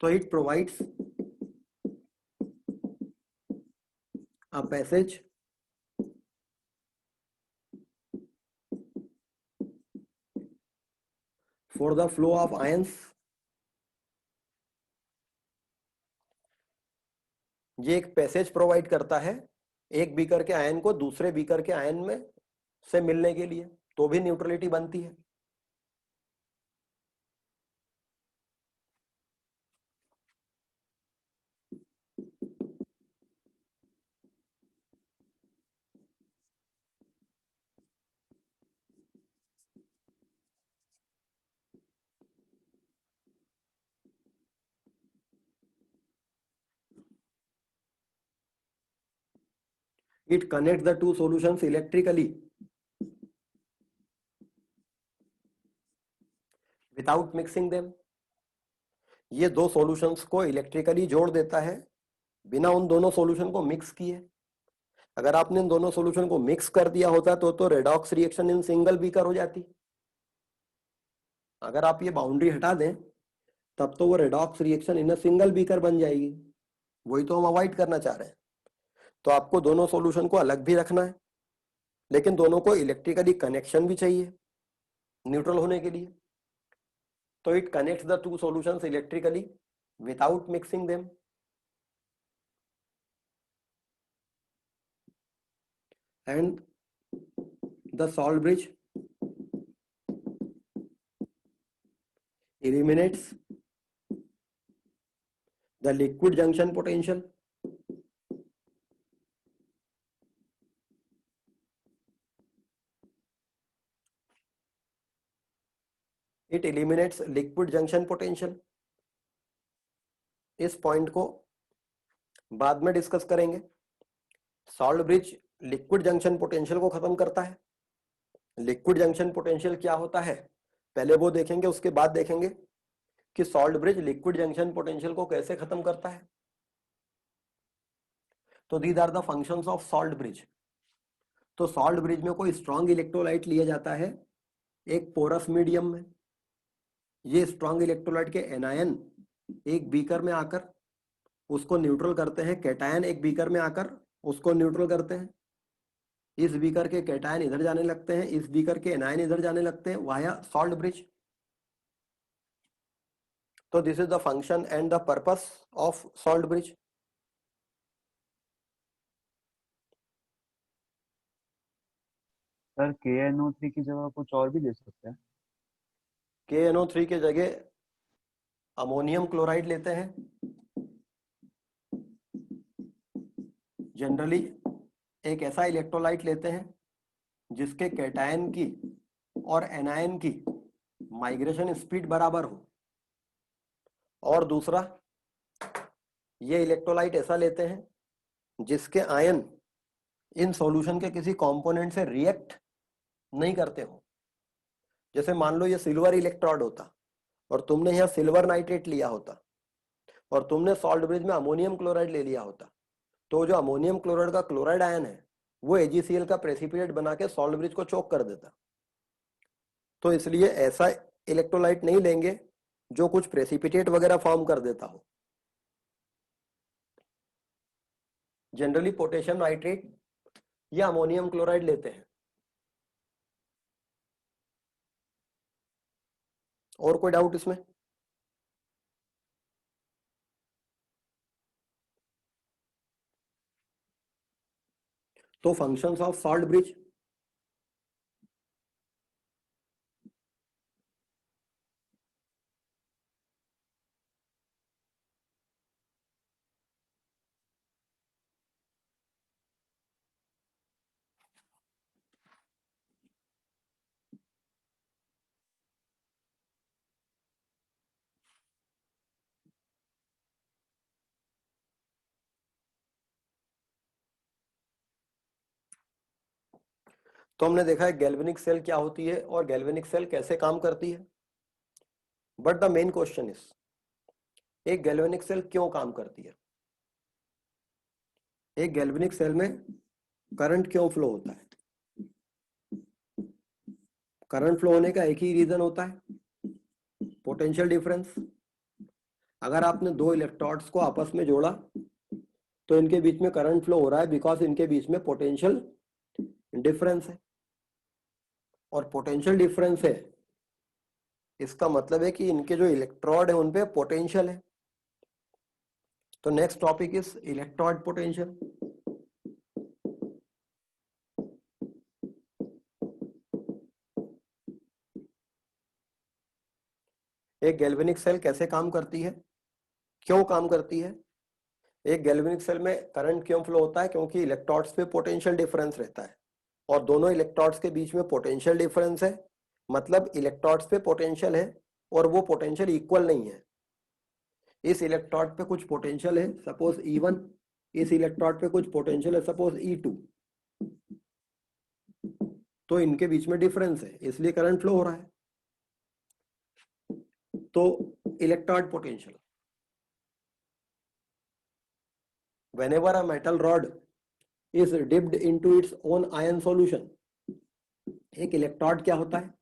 तो it provides a passage for the flow of ions। ये एक पैसेज प्रोवाइड करता है एक बीकर के आयन को दूसरे बीकर के आयन में से मिलने के लिए, तो भी न्यूट्रलिटी बनती है। It connects the two solutions electrically without mixing them. ये दो सॉल्यूशंस को इलेक्ट्रिकली जोड़ देता है बिना उन दोनों सॉल्यूशन को मिक्स किए। अगर आपने इन दोनों सॉल्यूशन को मिक्स कर दिया होता तो redox reaction in single beaker हो जाती। अगर आप ये बाउंड्री हटा दें तब तो वो redox reaction in a single beaker बन जाएगी। वही तो हम अवॉइड करना चाह रहे हैं। तो आपको दोनों सॉल्यूशन को अलग भी रखना है, लेकिन दोनों को इलेक्ट्रिकली कनेक्शन भी चाहिए न्यूट्रल होने के लिए। तो it connects the two solutions electrically without mixing them. And the salt bridge eliminates the liquid junction potential it eliminates liquid junction potential। इस पॉइंट को बाद में डिस्कस करेंगे। Salt bridge liquid junction potential को खत्म करता है। लिक्विड जंक्शन पोटेंशियल क्या होता है पहले वो देखेंगे, उसके बाद देखेंगे कि salt bridge liquid junction potential को कैसे खत्म करता है। तो these are the functions of salt bridge. तो सॉल्ट ब्रिज में कोई स्ट्रॉन्ग इलेक्ट्रोलाइट लिया जाता है एक पोरस मीडियम में। ये स्ट्रॉन्ग इलेक्ट्रोलाइट के एनायन एक बीकर में आकर उसको न्यूट्रल करते हैं, कैटायन एक बीकर में आकर उसको न्यूट्रल करते हैं। इस बीकर के कैटायन इधर जाने लगते हैं, इस बीकर के एनायन इधर जाने लगते हैं वाया सॉल्ट ब्रिज। तो this is the function and the purpose of salt bridge. Sir KNO3 की जगह कुछ और भी दे सकते हैं? KNO3 के जगह अमोनियम क्लोराइड लेते हैं। जनरली एक ऐसा इलेक्ट्रोलाइट लेते हैं जिसके कैटायन की और एनायन की माइग्रेशन स्पीड बराबर हो, और दूसरा ये इलेक्ट्रोलाइट ऐसा लेते हैं जिसके आयन इन सॉल्यूशन के किसी कंपोनेंट से रिएक्ट नहीं करते हो। जैसे मान लो ये सिल्वर इलेक्ट्रोड होता और तुमने यहाँ सिल्वर नाइट्रेट लिया होता और तुमने सॉल्ट ब्रिज में अमोनियम क्लोराइड ले लिया होता, तो जो अमोनियम क्लोराइड का क्लोराइड आयन है वो AgCl का प्रेसिपिटेट बना के सॉल्ट ब्रिज को चोक कर देता। तो इसलिए ऐसा इलेक्ट्रोलाइट नहीं लेंगे जो कुछ प्रेसिपिटेट वगैरह फॉर्म कर देता हो। जनरली पोटेशियम नाइट्रेट या अमोनियम क्लोराइड लेते हैं। और कोई डाउट इसमें? तो फंक्शंस ऑफ सॉल्ट ब्रिज तो हमने देखा है गैल्वेनिक सेल क्या होती है और गैल्वेनिक सेल कैसे काम करती है। But the main question is एक गैल्वेनिक सेल क्यों काम करती है? एक गैल्वेनिक सेल में करंट क्यों फ्लो होता है? करंट फ्लो होने का एक ही रीजन होता है, पोटेंशियल डिफरेंस। अगर आपने दो इलेक्ट्रोड्स को आपस में जोड़ा तो इनके बीच में करंट फ्लो हो रहा है बिकॉज इनके बीच में पोटेंशियल डिफरेंस है। और पोटेंशियल डिफरेंस है इसका मतलब है कि इनके जो इलेक्ट्रोड है उनपे पोटेंशियल है। तो next topic is electrode potential. एक गैल्वेनिक सेल कैसे काम करती है, क्यों काम करती है? एक गैल्वेनिक सेल में करंट क्यों फ्लो होता है? क्योंकि इलेक्ट्रोड्स पे पोटेंशियल डिफरेंस रहता है और दोनों इलेक्ट्रोड्स के बीच में पोटेंशियल डिफरेंस है, मतलब इलेक्ट्रोड्स पे पोटेंशियल है और वो पोटेंशियल इक्वल नहीं है। इस इलेक्ट्रोड पे कुछ पोटेंशियल है सपोज E1, इस इलेक्ट्रोड पे कुछ पोटेंशियल है सपोज E2। तो इनके बीच में डिफरेंस है, इसलिए करंट फ्लो हो रहा है। तो electrode potential, whenever a metal rod is dipped into its own ion solution, एक इलेक्ट्रोड क्या होता है?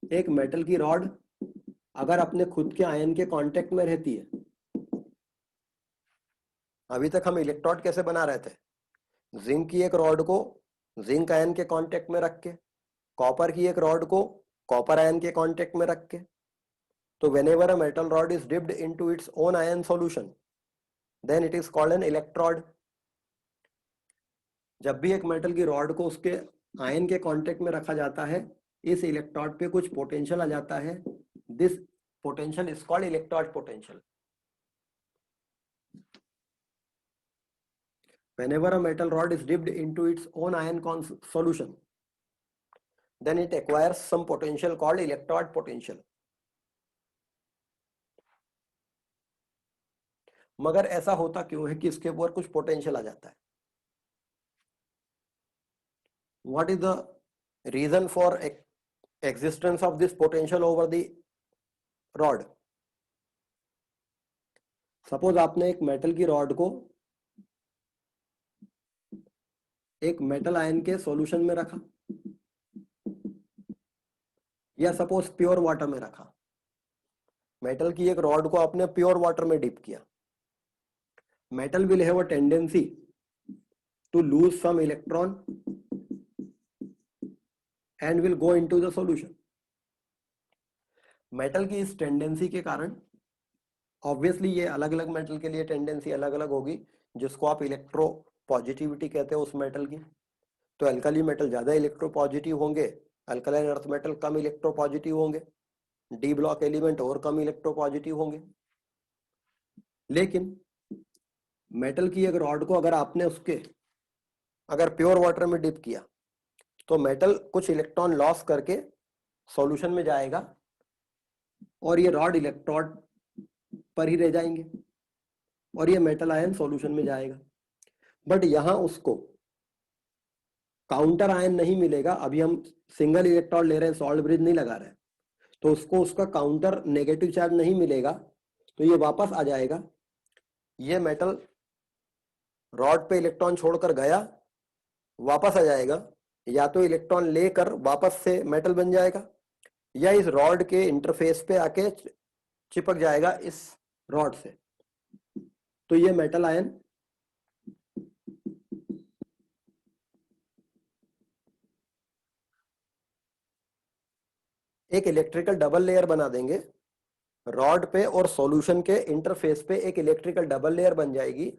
एक मेटल की रॉड अगर अपने खुद के आयन के कांटेक्ट में रहती है, अभी तक हम इलेक्ट्रोड कैसे बना रहे थे? जिंक की एक रॉड को जिंक आयन के कांटेक्ट में रख के, कॉपर की एक रॉड को कॉपर आयन के कांटेक्ट में रख के। तो whenever a metal rod is dipped into its own ion solution, then it is called an electrode. जब भी एक मेटल की रॉड को उसके आयन के कांटेक्ट में रखा जाता है, इस इलेक्ट्रोड पे कुछ पोटेंशियल आ जाता है। This potential is called electrode potential. Whenever a metal rod is dipped into its own ion solution, then it acquires some potential called electrode potential. मगर ऐसा होता क्यों है कि इसके ऊपर कुछ पोटेंशियल आ जाता है? What is the reason for existence of this potential over the rod? Suppose आपने एक मेटल की रॉड को एक मेटल आयन के सॉल्यूशन में रखा, या सपोज प्योर वाटर में रखा। मेटल की एक रॉड को आपने प्योर वाटर में डिप किया। Metal will have a tendency to lose some electron and will go into the solution. Metal की इस टेंडेंसी के कारण, ऑब्वियसली ये अलग अलग मेटल के लिए टेंडेंसी अलग अलग होगी, जिसको आप इलेक्ट्रो पॉजिटिविटी कहते हो उस मेटल की। तो अल्कली मेटल ज्यादा इलेक्ट्रो पॉजिटिव होंगे, अल्कलाइन अर्थ मेटल कम इलेक्ट्रो पॉजिटिव होंगे, डी ब्लॉक एलिमेंट और कम इलेक्ट्रो पॉजिटिव होंगे। लेकिन मेटल की एक रॉड को अगर आपने उसके अगर प्योर वाटर में डिप किया, तो मेटल कुछ इलेक्ट्रॉन लॉस करके सॉल्यूशन में जाएगा और ये रॉड इलेक्ट्रोड पर ही रह जाएंगे और ये मेटल आयन सॉल्यूशन में जाएगा। बट यहां उसको काउंटर आयन नहीं मिलेगा। अभी हम सिंगल इलेक्ट्रॉड ले रहे हैं, सॉल्ट ब्रिज नहीं लगा रहे हैं, तो उसको उसका काउंटर नेगेटिव चार्ज नहीं मिलेगा, तो ये वापस आ जाएगा। ये मेटल रॉड पे इलेक्ट्रॉन छोड़कर गया, वापस आ जाएगा, या तो इलेक्ट्रॉन लेकर वापस से मेटल बन जाएगा, या इस रॉड के इंटरफेस पे आके चिपक जाएगा इस रॉड से। तो ये मेटल आयन एक इलेक्ट्रिकल डबल लेयर बना देंगे रॉड पे, और सॉल्यूशन के इंटरफेस पे एक इलेक्ट्रिकल डबल लेयर बन जाएगी,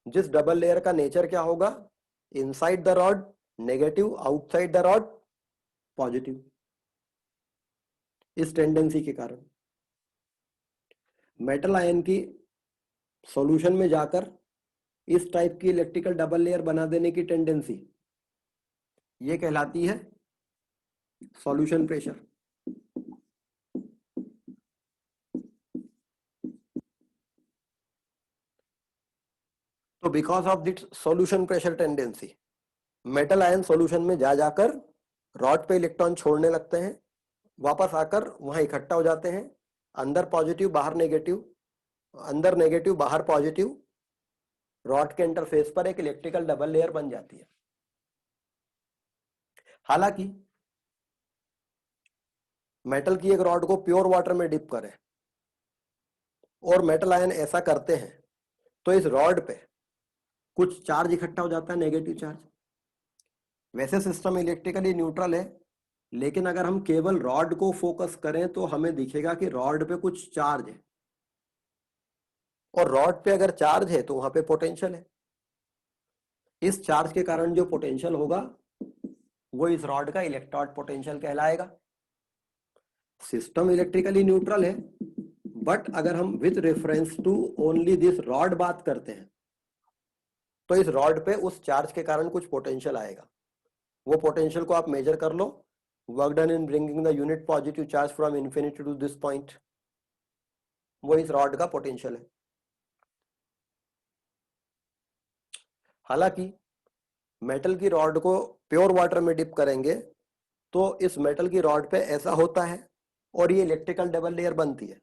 जिस डबल लेयर का नेचर क्या होगा? Inside the rod negative, outside the rod positive. इस टेंडेंसी के कारण मेटल आयन की सॉल्यूशन में जाकर इस टाइप की इलेक्ट्रिकल डबल लेयर बना देने की टेंडेंसी, ये कहलाती है सॉल्यूशन प्रेशर। तो because of this solution pressure tendency, metal ion solution में जाकर रॉड पे इलेक्ट्रॉन छोड़ने लगते हैं, वापस आकर वहां इकट्ठा हो जाते हैं, अंदर पॉजिटिव बाहर नेगेटिव, अंदर नेगेटिव बाहर पॉजिटिव, रॉड के इंटरफेस पर एक इलेक्ट्रिकल डबल लेयर बन जाती है। हालांकि मेटल की एक रॉड को प्योर वाटर में डिप करें और मेटल आयन ऐसा करते हैं, तो इस रॉड पे कुछ चार्ज इकट्ठा हो जाता है, नेगेटिव चार्ज। वैसे सिस्टम इलेक्ट्रिकली न्यूट्रल है, लेकिन अगर हम केवल रॉड को फोकस करें तो हमें दिखेगा कि रॉड पे कुछ चार्ज है, और रॉड पे अगर चार्ज है तो वहां पे पोटेंशियल है। इस चार्ज के कारण जो पोटेंशियल होगा वो इस रॉड का इलेक्ट्रोड पोटेंशियल कहलाएगा। सिस्टम इलेक्ट्रिकली न्यूट्रल है, बट अगर हम with reference to only this rod बात करते हैं, तो इस रॉड पे उस चार्ज के कारण कुछ पोटेंशियल आएगा। वो पोटेंशियल को आप मेजर कर लो, work done in bringing the unit positive charge from infinity to this point, वो इस रॉड का पोटेंशियल है। हालांकि मेटल की रॉड को प्योर वाटर में डिप करेंगे तो इस मेटल की रॉड पे ऐसा होता है और ये इलेक्ट्रिकल डबल लेयर बनती है,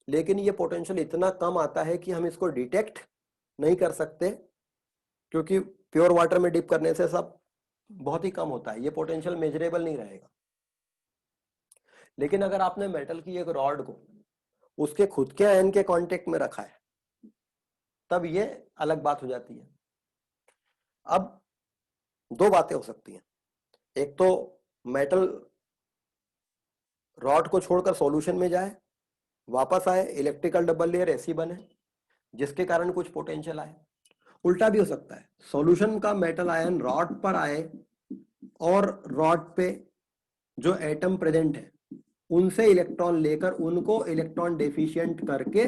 लेकिन ये पोटेंशियल इतना कम आता है कि हम इसको डिटेक्ट नहीं कर सकते, क्योंकि प्योर वाटर में डिप करने से सब बहुत ही कम होता है, ये पोटेंशियल मेजरेबल नहीं रहेगा। लेकिन अगर आपने मेटल की एक रॉड को उसके खुद के आयन के कांटेक्ट में रखा है, तब ये अलग बात हो जाती है। अब दो बातें हो सकती हैं, एक तो मेटल रॉड को छोड़कर सॉल्यूशन में जाए, वापस आए, इलेक्ट्रिकल डबल लेयर ऐसी बने जिसके कारण कुछ पोटेंशियल आए। उल्टा भी हो सकता है, सॉल्यूशन का मेटल आयन रॉड पर आए और रॉड पे जो एटम प्रेजेंट है उनसे इलेक्ट्रॉन लेकर उनको इलेक्ट्रॉन डेफिशिएंट करके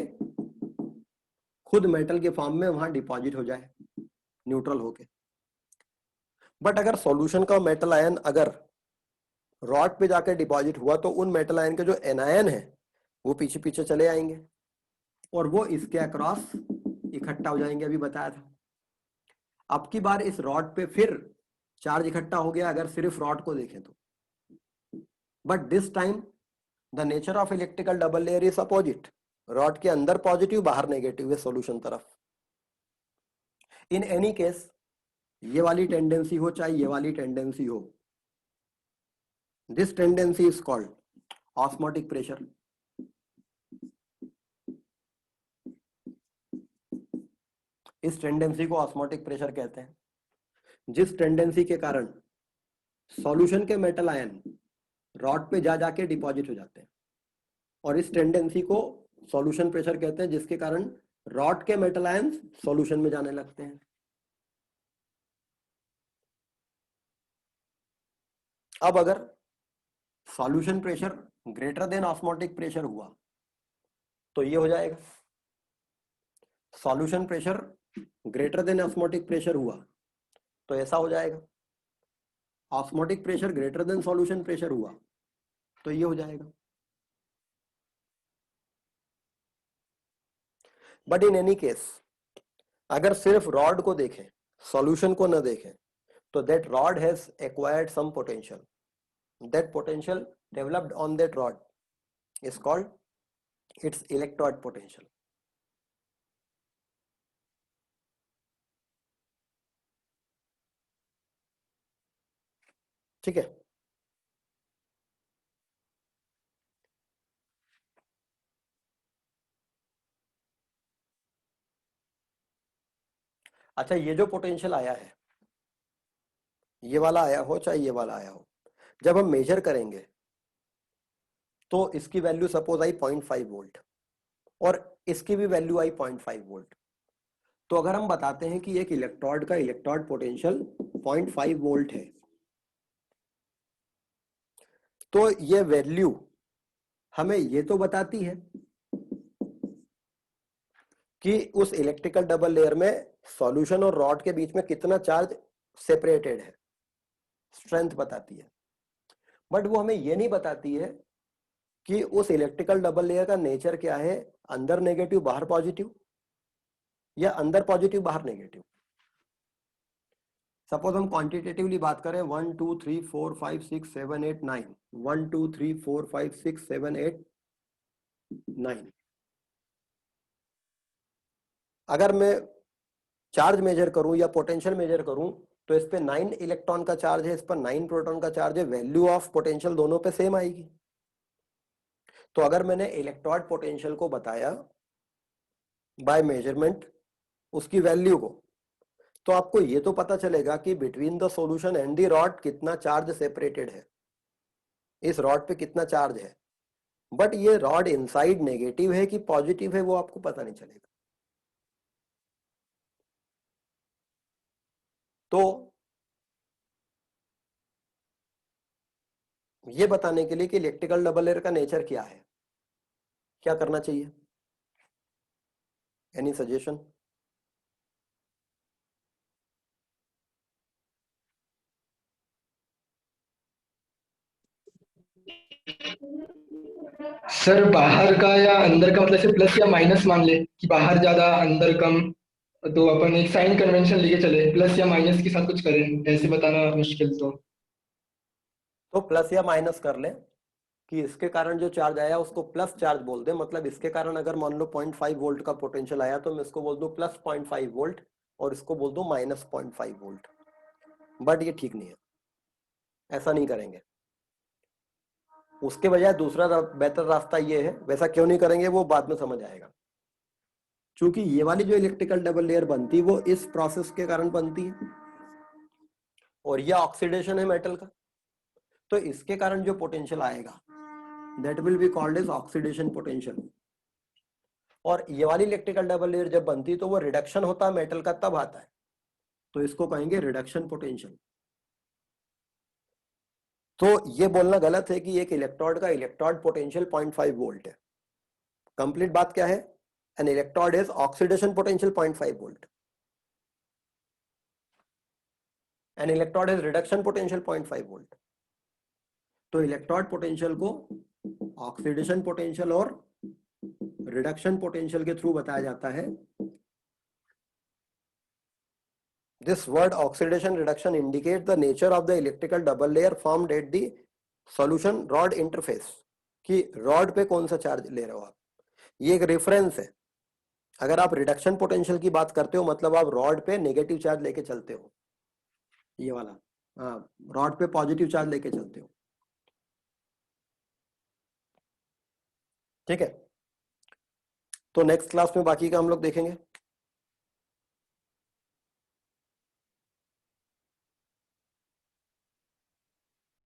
खुद मेटल के फॉर्म में वहां डिपॉजिट हो जाए न्यूट्रल होके। बट अगर सॉल्यूशन का मेटल आयन अगर रॉड पे जाकर डिपॉजिट हुआ तो उन मेटल आयन के जो एनायन है वो पीछे पीछे चले आएंगे और वो इसके अक्रॉस इकट्ठा हो जाएंगे, अभी बताया था। अब की बार इस रॉड पे फिर चार्ज इकट्ठा हो गया अगर सिर्फ रॉड को देखें तो, but this time the nature of electrical double layer is opposite, rod के अंदर पॉजिटिव बाहर नेगेटिव है सॉल्यूशन तरफ। इन एनी केस ये वाली टेंडेंसी हो चाहे ये वाली टेंडेंसी हो, this tendency is called osmotic pressure. इस टेंडेंसी को ऑस्मोटिक प्रेशर कहते हैं, जिस टेंडेंसी के कारण सॉल्यूशन के मेटल आयन रॉड पे जा जाके डिपॉजिट हो जाते हैं, और इस टेंडेंसी को सॉल्यूशन प्रेशर कहते हैं, जिसके कारण रॉड के मेटल आयन सॉल्यूशन में जाने लगते हैं। अब अगर solution pressure greater than osmotic pressure हुआ तो ये हो जाएगा, solution pressure greater than osmotic pressure हुआ तो ऐसा हो जाएगा, osmotic pressure greater than solution pressure हुआ तो ये हो जाएगा। बट इन एनी केस अगर सिर्फ रॉड को देखें, सॉल्यूशन को न देखें, तो that rod has acquired some potential, that potential developed on that rod is called its electrode potential. ठीक है, अच्छा ये जो पोटेंशियल आया है, ये वाला आया हो चाहे ये वाला आया हो, जब हम मेजर करेंगे तो इसकी वैल्यू सपोज आई 0.5 वोल्ट और इसकी भी वैल्यू आई 0.5 वोल्ट, तो अगर हम बताते हैं कि एक इलेक्ट्रोड का इलेक्ट्रोड पोटेंशियल 0.5 वोल्ट है, तो ये वैल्यू हमें ये तो बताती है कि उस इलेक्ट्रिकल डबल लेयर में सॉल्यूशन और रॉड के बीच में कितना चार्ज सेपरेटेड है, स्ट्रेंथ बताती है। बट वो हमें ये नहीं बताती है कि उस इलेक्ट्रिकल डबल लेयर का नेचर क्या है, अंदर नेगेटिव बाहर पॉजिटिव या अंदर पॉजिटिव बाहर नेगेटिव। सपोज हम क्वांटिटेटिवली बात करें 1 2 3 4 5 6 7 8 9, 1 2 3 4 5 6 7 8 9, अगर मैं चार्ज मेजर करूं या पोटेंशियल मेजर करूं तो इस पे 9 इलेक्ट्रॉन का चार्ज है, इस पर 9 प्रोटॉन का चार्ज है, वैल्यू ऑफ पोटेंशियल दोनों पे सेम आएगी। तो अगर मैंने इलेक्ट्रोड पोटेंशियल को बताया बाय मेजरमेंट उसकी वैल्यू को, तो आपको ये तो पता चलेगा कि between the solution and the rod कितना चार्ज सेपरेटेड है, इस रॉड पे कितना चार्ज है। बट ये रॉड इनसाइड नेगेटिव है कि पॉजिटिव है वो आपको पता नहीं चलेगा। तो ये बताने के लिए कि इलेक्ट्रिकल डबल लेयर का नेचर क्या है, क्या करना चाहिए, एनी सजेशन? सर बाहर का या अंदर का, मतलब से प्लस या माइनस मान ले कि बाहर ज्यादा अंदर कम, तो अपन एक साइन कन्वेंशन लेके चले, प्लस या माइनस के साथ कुछ करें, ऐसे बताना मुश्किल। तो प्लस या माइनस कर लें कि इसके कारण जो चार्ज आया उसको प्लस चार्ज बोल दे, मतलब इसके कारण अगर मान लो 0.5 वोल्ट का पोटेंशियल आया तो मैं इसको बोल दूं प्लस 0.5 वोल्ट और इसको बोल दूं माइनस 0.5 वोल्ट। बट ये ठीक नहीं है, ऐसा नहीं करेंगे। उसके बजाय दूसरा बेहतर रास्ता ये है, वैसा क्यों नहीं करेंगे वो बाद में समझ आएगा। क्योंकि ये वाली जो इलेक्ट्रिकल डबल लेयर बनती वो इस प्रोसेस के कारण बनती है और ये ऑक्सीडेशन है मेटल का, तो इसके कारण जो पोटेंशियल आएगा that will be called as oxidation potential. और ये वाली इलेक्ट्रिकल डबल लेयर जब बनती है तो वो रिडक्शन होता है मेटल का, तब आता है, तो इसको कहेंगे रिडक्शन पोटेंशियल। तो ये बोलना गलत है कि एक इलेक्ट्रोड का इलेक्ट्रोड पोटेंशियल 0.5 वोल्ट है। कंप्लीट बात क्या है, N electrode is oxidation potential 0.5 volt, N electrode is reduction potential 0.5 volt. तो इलेक्ट्रोड पोटेंशियल को ऑक्सीडेशन पोटेंशियल और रिडक्शन पोटेंशियल के थ्रू बताया जाता है। This word oxidation reduction indicate the nature of the electrical double layer formed at the solution rod interface, कि रॉड पे कौन सा चार्ज ले रहे हो आप। ये एक रेफरेंस है। अगर आप रिडक्शन पोटेंशियल की बात करते हो मतलब आप रॉड पे नेगेटिव चार्ज लेके चलते हो, ये वाला, हाँ, रॉड पे पॉजिटिव चार्ज लेके चलते हो, ठीक है। तो नेक्स्ट क्लास में बाकी का हम लोग देखेंगे।